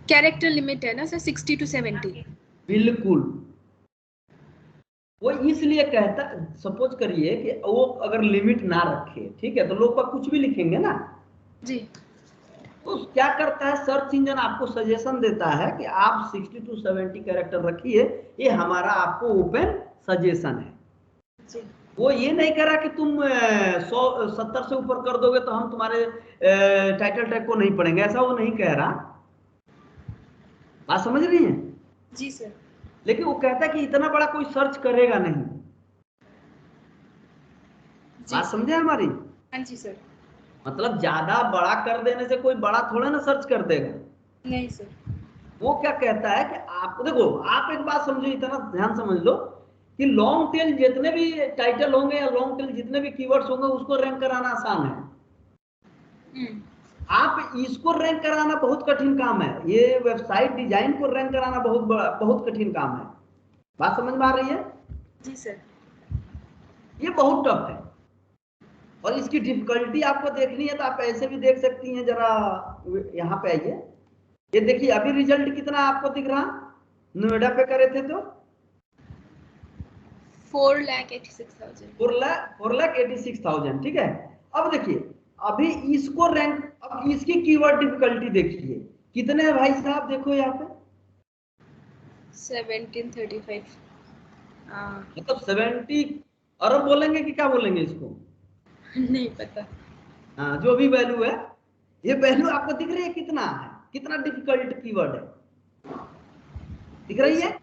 कैरेक्टर लिमिट है ना सर, 60 to 70। बिल्कुल, वो इसलिए कहता, सपोज करिए कि वो अगर लिमिट ना रखे, ठीक है, तो लोग कुछ भी लिखेंगे ना जी। तो क्या करता है, सर्च इंजन आपको सजेशन देता है कि आप 60 to 70 कैरेक्टर रखिए। ये हमारा आपको ओपन सजेशन है जी। वो ये नहीं कह रहा कि तुम 170 से ऊपर कर दोगे तो हम तुम्हारे टाइटल टैग को नहीं पढ़ेंगे, ऐसा वो नहीं कह रहा। बात समझ रही है? जी सर। लेकिन वो कहता है कि इतना बड़ा कोई सर्च करेगा नहीं। बात समझे हमारी? हाँ जी सर। मतलब ज्यादा बड़ा कर देने से कोई बड़ा थोड़ा ना सर्च कर देगा। नहीं सर। वो क्या कहता है कि आप देखो, आप एक बात समझो, इतना ध्यान समझ लो कि लॉन्ग टेल जितने भी टाइटल होंगे या लॉन्ग टेल जितने भी कीवर्ड्स होंगे उसको रैंक कराना आसान है। आप इसको रैंक कराना बहुत कठिन काम है। ये वेबसाइट डिजाइन को रैंक कराना बहुत कठिन काम है। बात समझ में आ रही है? जी सर। ये बहुत टफ है और इसकी डिफिकल्टी आपको देखनी है तो आप ऐसे भी देख सकती हैं। जरा यहाँ पे आइए, ये देखिए अभी रिजल्ट कितना आपको दिख रहा, नोएडा पे करे थे तो 4,86,000। 4,86,000, ठीक है। अब देखिए अभी इसको रैंक, अब इसकी कीवर्ड डिफिकल्टी देखिए कितने है भाई साहब, देखो यहाँ पे 1735। मतलब 70 अरब बोलेंगे कि क्या बोलेंगे इसको? नहीं पता। हाँ, जो भी वैल्यू है, ये वैल्यू आपको दिख रही है कितना है, कितना डिफिकल्ट कीवर्ड है, दिख रही है?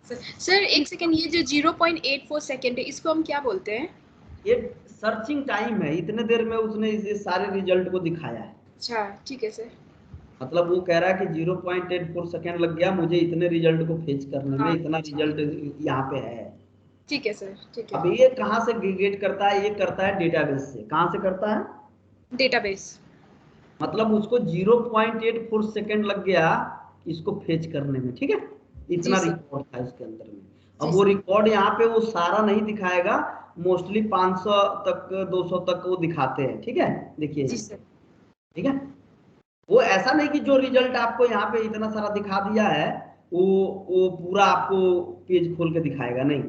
सर एक सेकंड, ये जो 0.84 सेकंड है इसको हम क्या बोलते हैं? ये सर्चिंग टाइम है, इतने देर में उसने इस सारे रिजल्ट को दिखाया है। अच्छा ठीक है सर। मतलब वो कह रहा है कि 0.84 सेकंड लग गया मुझे इतने रिजल्ट को फेच करने में, इतना रिजल्ट यहाँ पे है। ठीक है सर, ठीक है। अब ये कहाँ से गेट करता है? ये करता है डेटाबेस से। कहाँ से करता है? डेटाबेस। मतलब उसको 0.84 सेकंड लग गया इसको फेच करने में, ठीक है। इतना रिकॉर्ड था इसके अंदर में। अब वो रिकॉर्ड यहाँ पे वो सारा नहीं दिखाएगा, मोस्टली 500 तक 200 तक वो दिखाते हैं, ठीक है। देखिए ठीक है, वो ऐसा नहीं कि जो रिजल्ट आपको यहाँ पे इतना सारा दिखा दिया है वो पूरा आपको पेज खोल के दिखाएगा, नहीं।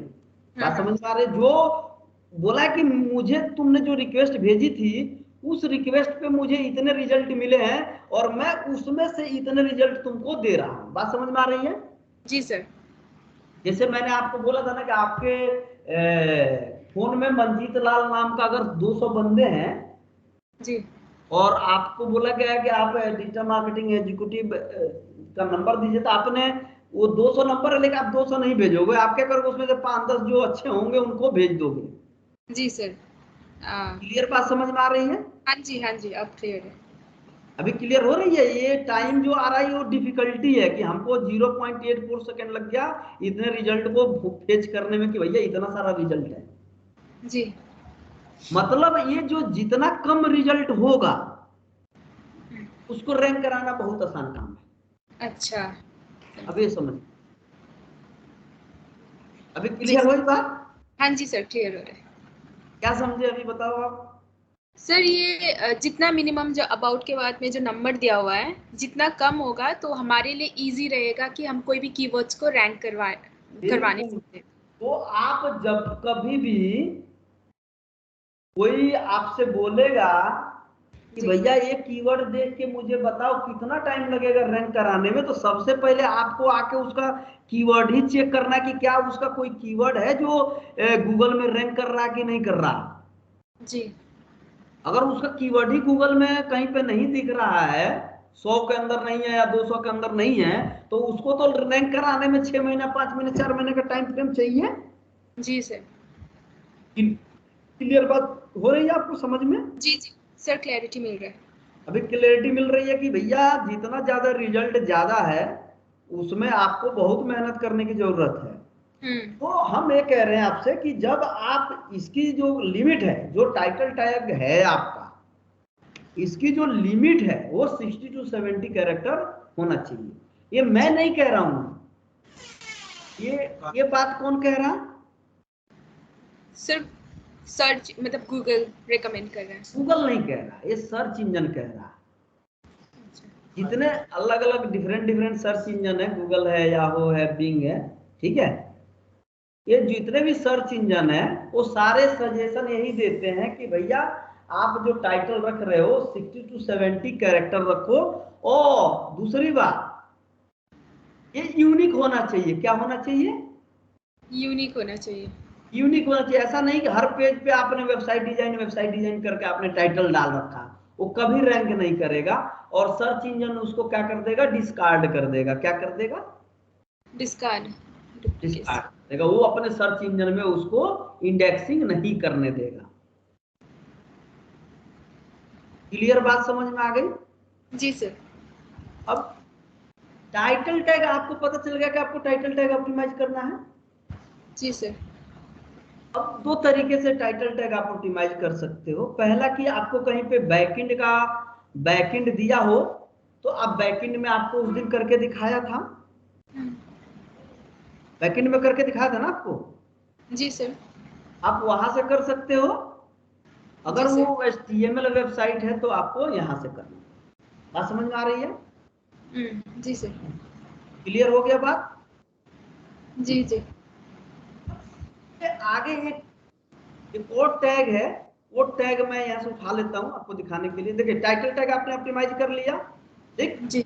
बात समझ में आ रही है? जो बोला कि मुझे तुमने जो रिक्वेस्ट भेजी थी उस रिक्वेस्ट पे मुझे इतने रिजल्ट मिले हैं और मैं उसमें से इतने रिजल्ट तुमको दे रहा हूं। बात समझ में आ रही है? जी सर। जैसे मैंने आपको बोला था ना कि आपके फोन में मंजीत लाल नाम का अगर 200 बंदे हैं जी, और आपको बोला गया है कि आप डिजिटल मार्केटिंग एग्जीक्यूटिव का नंबर दीजिए, तो आपने वो 200 नंबर है लेकिन आप 200 नहीं भेजोगे, आप क्या करोगे उसमें से 5-10 जो अच्छे होंगे उनको भेज दोगे। जी सर। क्लियर बात समझ में आ रही है? हाँ जी, हाँ जी, अब क्लियर है। अभी क्लियर हो रही है? ये टाइम जो आ रहा है वो डिफिकल्टी है कि हमको 0.84 सेकंड लग गया इतने रिजल्ट को फेच करने में कि भैया इतना सारा रिजल्ट है। जी। मतलब ये जो जितना कम रिजल्ट होगा उसको रैंक कराना बहुत आसान काम है। अच्छा, अब ये समझ, अभी क्लियर हो बात? हाँ जी सर, क्लियर हो रहा है। क्या समझे अभी बताओ आप? सर ये जितना मिनिमम जो अबाउट के बाद में जो नंबर दिया हुआ है, जितना कम होगा तो हमारे लिए इजी रहेगा कि हम कोई भी कीवर्ड्स को रैंक करवाने सकते। तो आप जब कभी भी कोई आपसे बोलेगा कि भैया ये कीवर्ड देख के मुझे बताओ कितना टाइम लगेगा रैंक कराने में, तो सबसे पहले आपको आके उसका कीवर्ड ही चेक करना कि क्या उसका कोई कीवर्ड है जो गूगल में रैंक कर रहा है कि नहीं कर रहा। जी। अगर उसका कीवर्ड ही गूगल में कहीं पे नहीं दिख रहा है, 100 के अंदर नहीं है या 200 के अंदर नहीं है, तो उसको तो रैंक कराने में 6 महीना 5 महीने 4 महीने का टाइम फ्रेम चाहिए। जी सर। क्लियर बात हो रही है आपको समझ में? जी जी सर, क्लैरिटी मिल रहा है। अभी क्लैरिटी मिल रही है कि भैया जितना ज्यादा रिजल्ट ज्यादा है उसमें आपको बहुत मेहनत करने की जरूरत है। तो हम ये कह रहे हैं आपसे कि जब आप इसकी जो लिमिट है, जो टाइटल टैग है आपका, इसकी जो लिमिट है वो 60 to 70 कैरेक्टर होना चाहिए। ये मैं नहीं कह रहा हूं, ये बात कौन कह रहा? सर सर्च मतलब गूगल रेकमेंड कर रहा है। गूगल नहीं कह रहा, ये सर्च इंजन कह रहा है। जितने अलग अलग डिफरेंट सर्च इंजन है, गूगल है, याहू है, बिंग है, ठीक है, ये जितने भी सर्च इंजन है वो सारे सजेशन यही देते हैं कि भैया आप जो टाइटल रख रहे हो 60 to 70 कैरेक्टर रखो। और दूसरी बात, ये यूनिक होना चाहिए। क्या होना चाहिए? यूनिक होना चाहिए। यूनिक होना चाहिए। ऐसा नहीं कि हर पेज पे आपने वेबसाइट डिजाइन करके आपने टाइटल डाल रखा, वो कभी रैंक नहीं करेगा और सर्च इंजन उसको क्या कर देगा? डिस्कार्ड कर देगा। क्या कर देगा? डिस्कार्ड देगा। वो अपने सर्च इंजन में उसको इंडेक्सिंग नहीं करने देगा। क्लियर बात समझ में आ गई? जी सर। अब टाइटल टैग आपको पता चल गया कि आपको टाइटल टैग ऑप्टिमाइज करना है। जी सर। अब दो तरीके से टाइटल टैग आप ऑप्टिमाइज कर सकते हो। पहला कि आपको कहीं पे बैकएंड दिया हो, तो आप बैकएंड में आपको उस दिन करके दिखाया था, बैकएंड में करके दिखाया था ना आपको। जी सर। आप वहां से कर सकते हो। अगर जी वो HTML वेबसाइट है तो आपको यहां से करना। बात समझ में आ रही है? जी सर। क्लियर हो गया बात? जी जी। आगे एक और टैग है, वो टैग मैं यहां से उठा लेता हूं आपको दिखाने के लिए। देखिए टाइटल टैग आपने ऑप्टिमाइज कर लिया, ठीक। जी।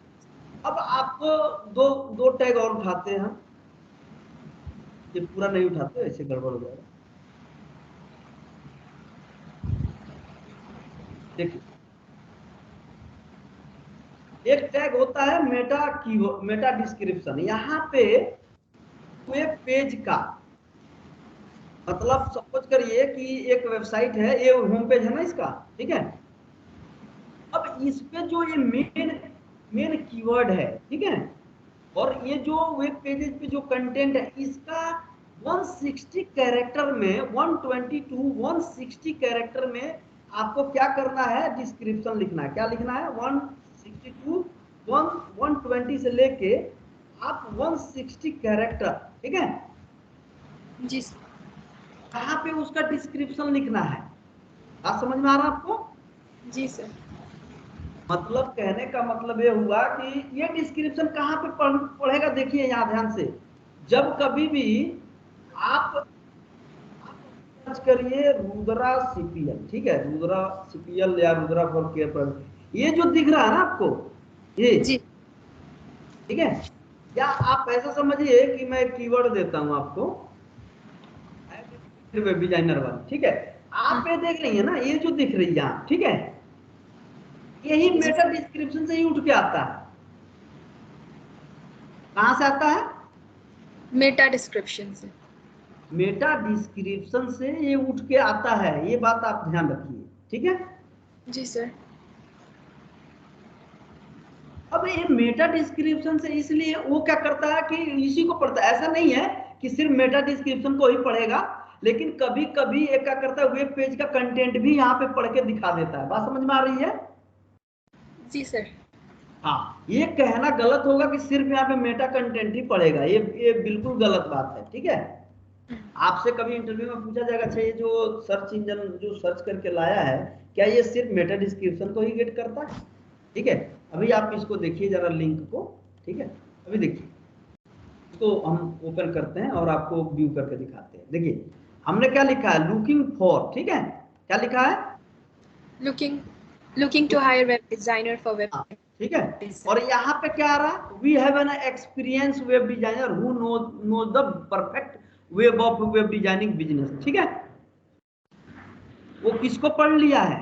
अब आपको दो दो टैग और उठाते हैं हम। ये पूरा नहीं उठाते, ऐसे गड़बड़ हो जाएगा। देखिए एक टैग होता है मेटा डिस्क्रिप्शन। यहाँ पे वेब पेज का मतलब सपोज करिए कि एक वेबसाइट है, ये होम पेज है ना इसका, ठीक है। अब इस पे जो ये मेन कीवर्ड है, ठीक है, और ये जो वेब पेजेस पे जो कंटेंट है इसका 160 कैरेक्टर में, 120 to 160 कैरेक्टर में आपको क्या करना है? डिस्क्रिप्शन लिखना है। क्या लिखना है? 162 120 से लेके आप 160 कैरेक्टर, ठीक है, जी कहां पे उसका डिस्क्रिप्शन लिखना है। बात समझ में आ रहा है आपको? जी सर। मतलब कहने का मतलब ये हुआ कि ये डिस्क्रिप्शन कहां पे पढ़ेगा। देखिए यहां ध्यान से, जब कभी भी आप सर्च करिए रुद्रा CPL, ठीक है, रुद्रा CPL या रुद्रा फॉर केयर पर, ये जो दिख रहा है ना आपको, ये जी। ठीक है, या आप ऐसा समझिए कि मैं कीवर्ड देता हूं आपको, वेब डिजाइनर वाली, ठीक है। आप ये देख रही है ना, ये जो दिख रही है यहाँ, ठीक है, यही मेटा डिस्क्रिप्शन से ही उठ के आता है। कहां से आता है? मेटा डिस्क्रिप्शन से। मेटा डिस्क्रिप्शन से ये उठ के आता है। ये बात आप ध्यान रखिए, ठीक है। जी सर। अब ये मेटा डिस्क्रिप्शन से इसलिए वो क्या करता है कि इसी को पढ़ता है। ऐसा नहीं है कि सिर्फ मेटा डिस्क्रिप्शन को ही पढ़ेगा, लेकिन कभी कभी एक क्या करता है, वेब पेज का कंटेंट भी यहाँ पे पढ़ के दिखा देता है। बात समझ में आ रही है? जी सर। हाँ, ये कहना गलत होगा कि सिर्फ यहाँ पे मेटा कंटेंट ही पढ़ेगा, ये बिल्कुल गलत बात है। ठीक है, आपसे कभी इंटरव्यू में पूछा जाएगा, अच्छा ये जो सर्च इंजन जो सर्च करके लाया है, क्या ये सिर्फ मेटा डिस्क्रिप्शन को ही गेट करता है? ठीक है, अभी आप इसको देखिए जरा लिंक को। ठीक है, अभी देखिए इसको हम ओपन करते हैं और आपको व्यू करके दिखाते हैं। देखिए हमने क्या लिखा है, लुकिंग फॉर। ठीक है, क्या लिखा है? Looking to hire web designer for web. ठीक है, और यहाँ पे क्या आ रहा, we have an experience web designer who know the perfect web of web designing business. ठीक है, वो किसको पढ़ लिया है,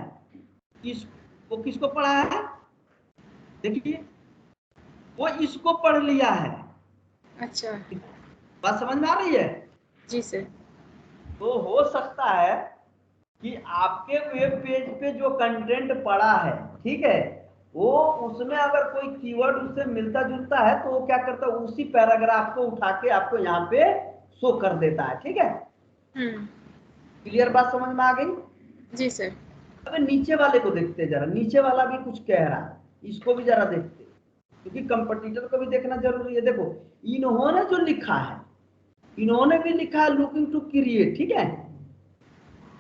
वो किसको पढ़ा है? देखिए वो इसको पढ़ लिया है। अच्छा, बात समझ में आ रही है? जी सर। तो हो सकता है कि आपके वेब पेज पे जो कंटेंट पड़ा है, ठीक है, वो उसमें अगर कोई कीवर्ड उससे मिलता जुलता है तो वो क्या करता है, उसी पैराग्राफ को उठा के आपको यहाँ पे शो कर देता है। ठीक है, क्लियर बात समझ में आ गई? जी सर। अब नीचे वाले को देखते जरा, नीचे वाला भी कुछ कह रहा है, इसको भी जरा देखते, क्योंकि कंपटीटर को भी देखना जरूरी है। देखो इन्होंने जो लिखा है, इन्होंने भी लिखा है लुकिंग टू क्रिएट। ठीक है,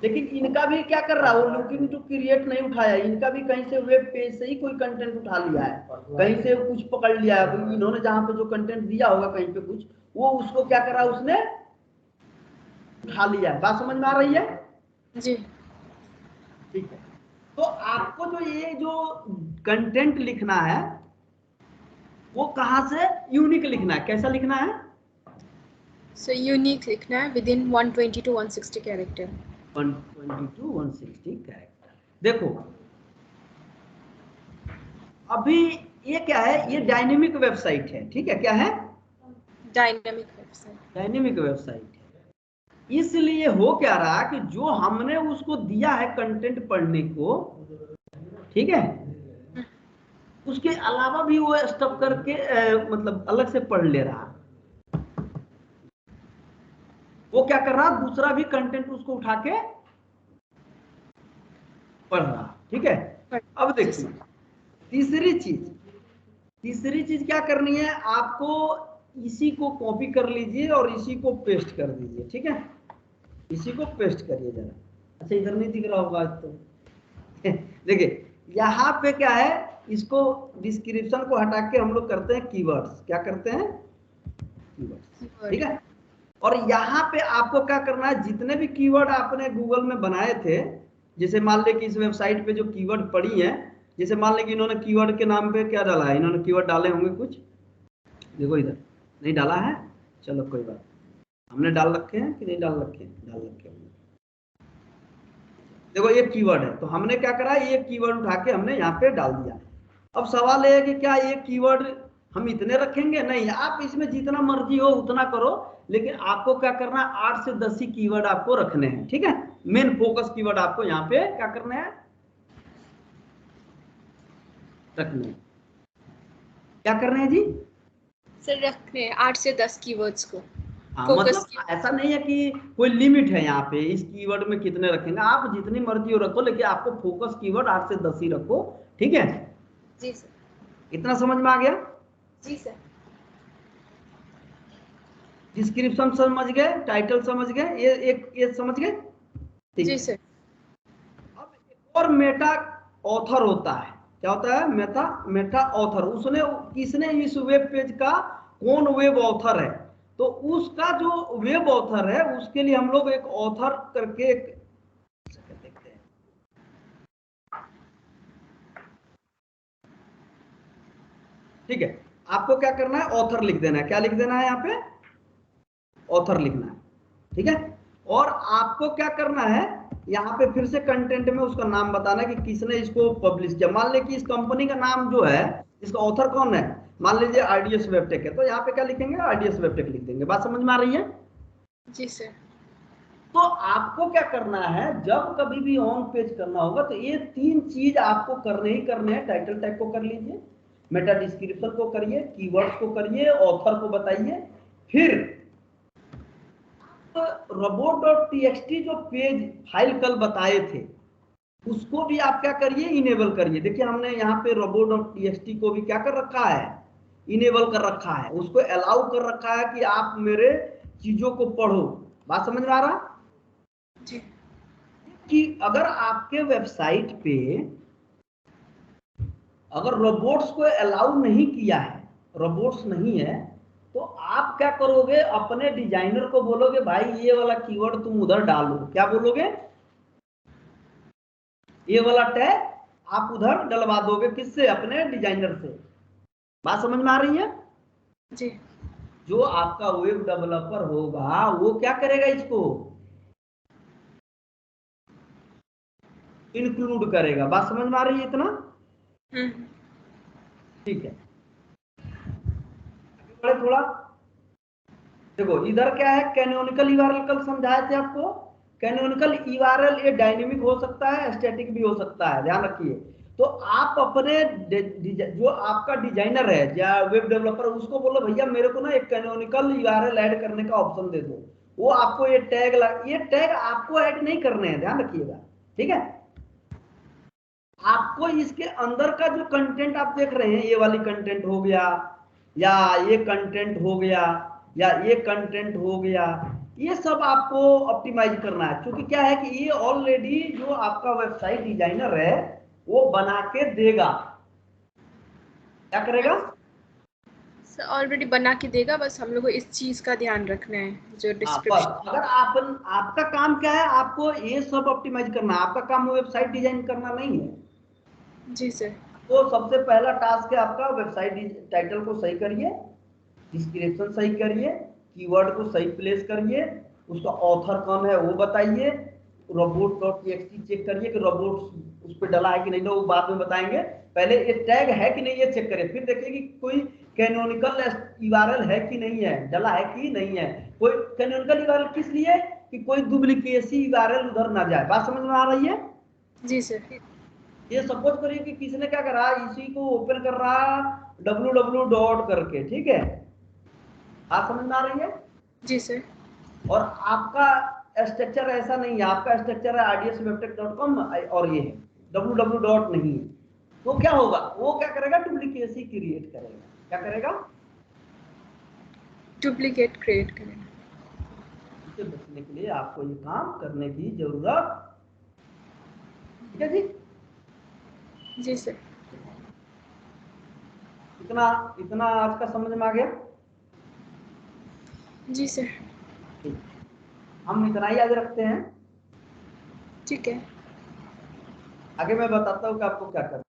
लेकिन इनका भी क्या कर रहा है, वो लुकिंग टू क्रिएट नहीं उठाया, इनका भी कहीं से वेब पेज से ही कोई कंटेंट उठा लिया है, कहीं से कुछ पकड़ लिया है। इन्होंने जहां पे जो कंटेंट दिया होगा कहीं पे कुछ, वो उसको क्या कर रहा है, उसने उठा लिया है। बात समझ में आ रही है? जी। ठीक है, तो आपको जो ये जो कंटेंट लिखना है वो कहां से यूनिक लिखना है, कैसा लिखना है? सो यूनिक लिखना है with in 120 to 160 character. 120 to 160 character. देखो अभी ये क्या है, ये डायनेमिक वेबसाइट है। ठीक है, क्या है? Dynamic website. डायनेमिक वेबसाइट है, इसलिए हो क्या रहा कि जो हमने उसको दिया है कंटेंट पढ़ने को, ठीक है, उसके अलावा भी वो स्टफ करके मतलब अलग से पढ़ ले रहा। वो क्या कर रहा, दूसरा भी कंटेंट उसको उठा के पढ़ रहा। ठीक है, अब देखिए तीसरी चीज क्या करनी है आपको, इसी को कॉपी कर लीजिए और इसी को पेस्ट कर दीजिए। ठीक है, इसी को पेस्ट करिए जरा। अच्छा इधर नहीं दिख रहा होगा तो देखिए यहाँ पे क्या है, इसको डिस्क्रिप्शन को हटा के हम लोग करते हैं कीवर्ड्स। क्या करते हैं? कीवर्ड्स। ठीक है, और यहाँ पे आपको क्या करना है, जितने भी कीवर्ड आपने गूगल में बनाए थे, जैसे मान ले कि इस वेबसाइट पे जो कीवर्ड पड़ी है, जैसे मान ले कि इन्होंने कीवर्ड के नाम पे क्या डाला है, इन्होंने कीवर्ड डाले होंगे कुछ, देखो इधर नहीं डाला है, चलो कोई बात, हमने डाल रखे हैं कि नहीं डाल रखे हैं? डाल रखे हैं। देखो ये कीवर्ड है, तो हमने क्या करा, ये कीवर्ड उठा के हमने यहाँ पे डाल दिया। अब सवाल है कि क्या ये कीवर्ड हम इतने रखेंगे? नहीं, आप इसमें जितना मर्जी हो उतना करो, लेकिन आपको क्या करना है, 8 से 10 ही कीवर्ड आपको रखने हैं। ठीक है, मेन फोकस कीवर्ड आपको यहाँ पे क्या करने हैं, रखने हैं। क्या करने हैं जी? सर रखने 8 से 10 कीवर्ड्स को। हाँ, फोकस मतलब ऐसा नहीं है कि कोई लिमिट है यहाँ पे इस कीवर्ड में कितने रखेंगे, आप जितनी मर्जी हो रखो, लेकिन आपको फोकस कीवर्ड 8 से 10 ही रखो। ठीक है, जी सर। इतना समझ में आ गया? जी सर। डिस्क्रिप्शन समझ गए, टाइटल समझ गए, ये समझ गए? जी सर। अब एक और मेटा ऑथर होता है। क्या होता है? Meta author. उसने किसने इस वेब पेज का कौन वेब ऑथर है, तो उसका जो वेब ऑथर है उसके लिए हम लोग एक ऑथर करके एक देखते हैं। ठीक है, आपको क्या करना है, ऑथर लिख देना है। क्या लिख देना है यहाँ पे? ऑथर लिखना है। ठीक है, और आपको क्या करना है, यहाँ पे फिर से कंटेंट में उसका नाम बताना है कि किसने इसको पब्लिश किया। मान ले कि इस कंपनी का नाम जो है, इसका ऑथर कौन है, मान लीजिए आरडीएस वेबटेक है, तो यहाँ पे क्या लिखेंगे, आरडीएस वेबटेक लिख देंगे। बात समझ में आ रही है? जी सर। तो आपको क्या करना है, जब कभी भी ऑन पेज करना होगा तो ये 3 चीज आपको करने ही करने हैं। टाइटल टैग को कर लीजिए, मेटा डिस्क्रिप्शन को करिए, कीवर्ड्स को करिए, ऑथर को बताइए, फिर robot.txt जो पेज फाइल कल बताए थे उसको भी आप क्या करिए, इनेबल करिए। देखिए हमने यहाँ पे robot.txt को भी क्या कर रखा है, इनेबल कर रखा है, उसको अलाउ कर रखा है कि आप मेरे चीजों को पढ़ो। बात समझ में आ रहा जी। कि अगर आपके वेबसाइट पे अगर रोबोट्स को अलाउ नहीं किया है, रोबोट्स नहीं है, तो आप क्या करोगे, अपने डिजाइनर को बोलोगे भाई ये वाला कीवर्ड तुम उधर डालो। क्या बोलोगे, ये वाला टैग आप उधर डलवा दोगे, किससे, अपने डिजाइनर से। बात समझ में आ रही है? जी। जो आपका वेब डेवलपर होगा वो क्या करेगा, इसको इंक्लूड करेगा। बात समझ में आ रही है इतना? ठीक है, बड़े थोड़ा देखो इधर क्या है, कैनोनिकल यूआरएल कल समझाए थे आपको। कैनोनिकल यूआरएल ये डायनेमिक हो सकता है, स्टैटिक भी हो सकता है, ध्यान रखिए। तो आप अपने जो आपका डिजाइनर है या वेब डेवलपर, उसको बोलो भैया मेरे को ना एक कैनोनिकल यूआरएल ऐड करने का ऑप्शन दे दो। वो आपको ये टैग आपको ऐड नहीं करने हैं, ध्यान रखिएगा, ठीक है। आपको इसके अंदर का जो कंटेंट आप देख रहे हैं, ये वाली कंटेंट हो गया, या ये कंटेंट हो गया, या ये कंटेंट हो गया, ये सब आपको ऑप्टिमाइज करना है। क्योंकि क्या है कि ये ऑलरेडी जो आपका वेबसाइट डिजाइनर है वो बना के देगा। क्या करेगा, ऑलरेडी बना के देगा, बस हम लोग को इस चीज का ध्यान रखना है जो बस डिस्क्रिप्शन। अगर आपका काम क्या है, आपको ये सब ऑप्टिमाइज करना है। आपका काम वेबसाइट डिजाइन करना नहीं है। जी सर। तो सबसे पहला टास्क है आपका, वेबसाइट टाइटल को सही करिए, डिस्क्रिप्शन सही करिए, कीवर्ड को सही प्लेस करिए, उसका ऑथर कौन है वो बताइए, robot.txt चेक करिए कि रोबोट उस पर डला है कि नहीं, तो वो बाद में बताएंगे। पहले ये टैग है कि नहीं ये चेक करिए, फिर देखिए कि कोई कैनोनिकल यूआरएल है कि नहीं है, डला है कि नहीं है। कोई कैनोनिकल यूआरएल किस लिए, कि कोई डुप्लीकेसी यूआरएल उधर ना जाए। बात समझ में आ रही है? जी सर। ये सपोज करिए कि किसी ने क्या करा, इसी को ओपन कर रहा www डॉट करके, ठीक है। बात समझ में आ रही है? जी सर। और आपका स्ट्रक्चर ऐसा नहीं है, आपका स्ट्रक्चर है rdswebtech.com और ये है www डॉट नहीं है। तो क्या होगा, वो क्या करेगा, डुप्लीकेसी क्रिएट करेगा। क्या करेगा, डुप्लीकेट क्रिएट करेगा। इससे बचने के लिए आपको ये काम करने की जरूरत, ठीक है जी। जी सर। इतना इतना आज का समझ में आ गया? जी सर। ठीक, हम इतना ही याद रखते हैं। ठीक है। आगे मैं बताता हूँ कि आपको क्या करना है।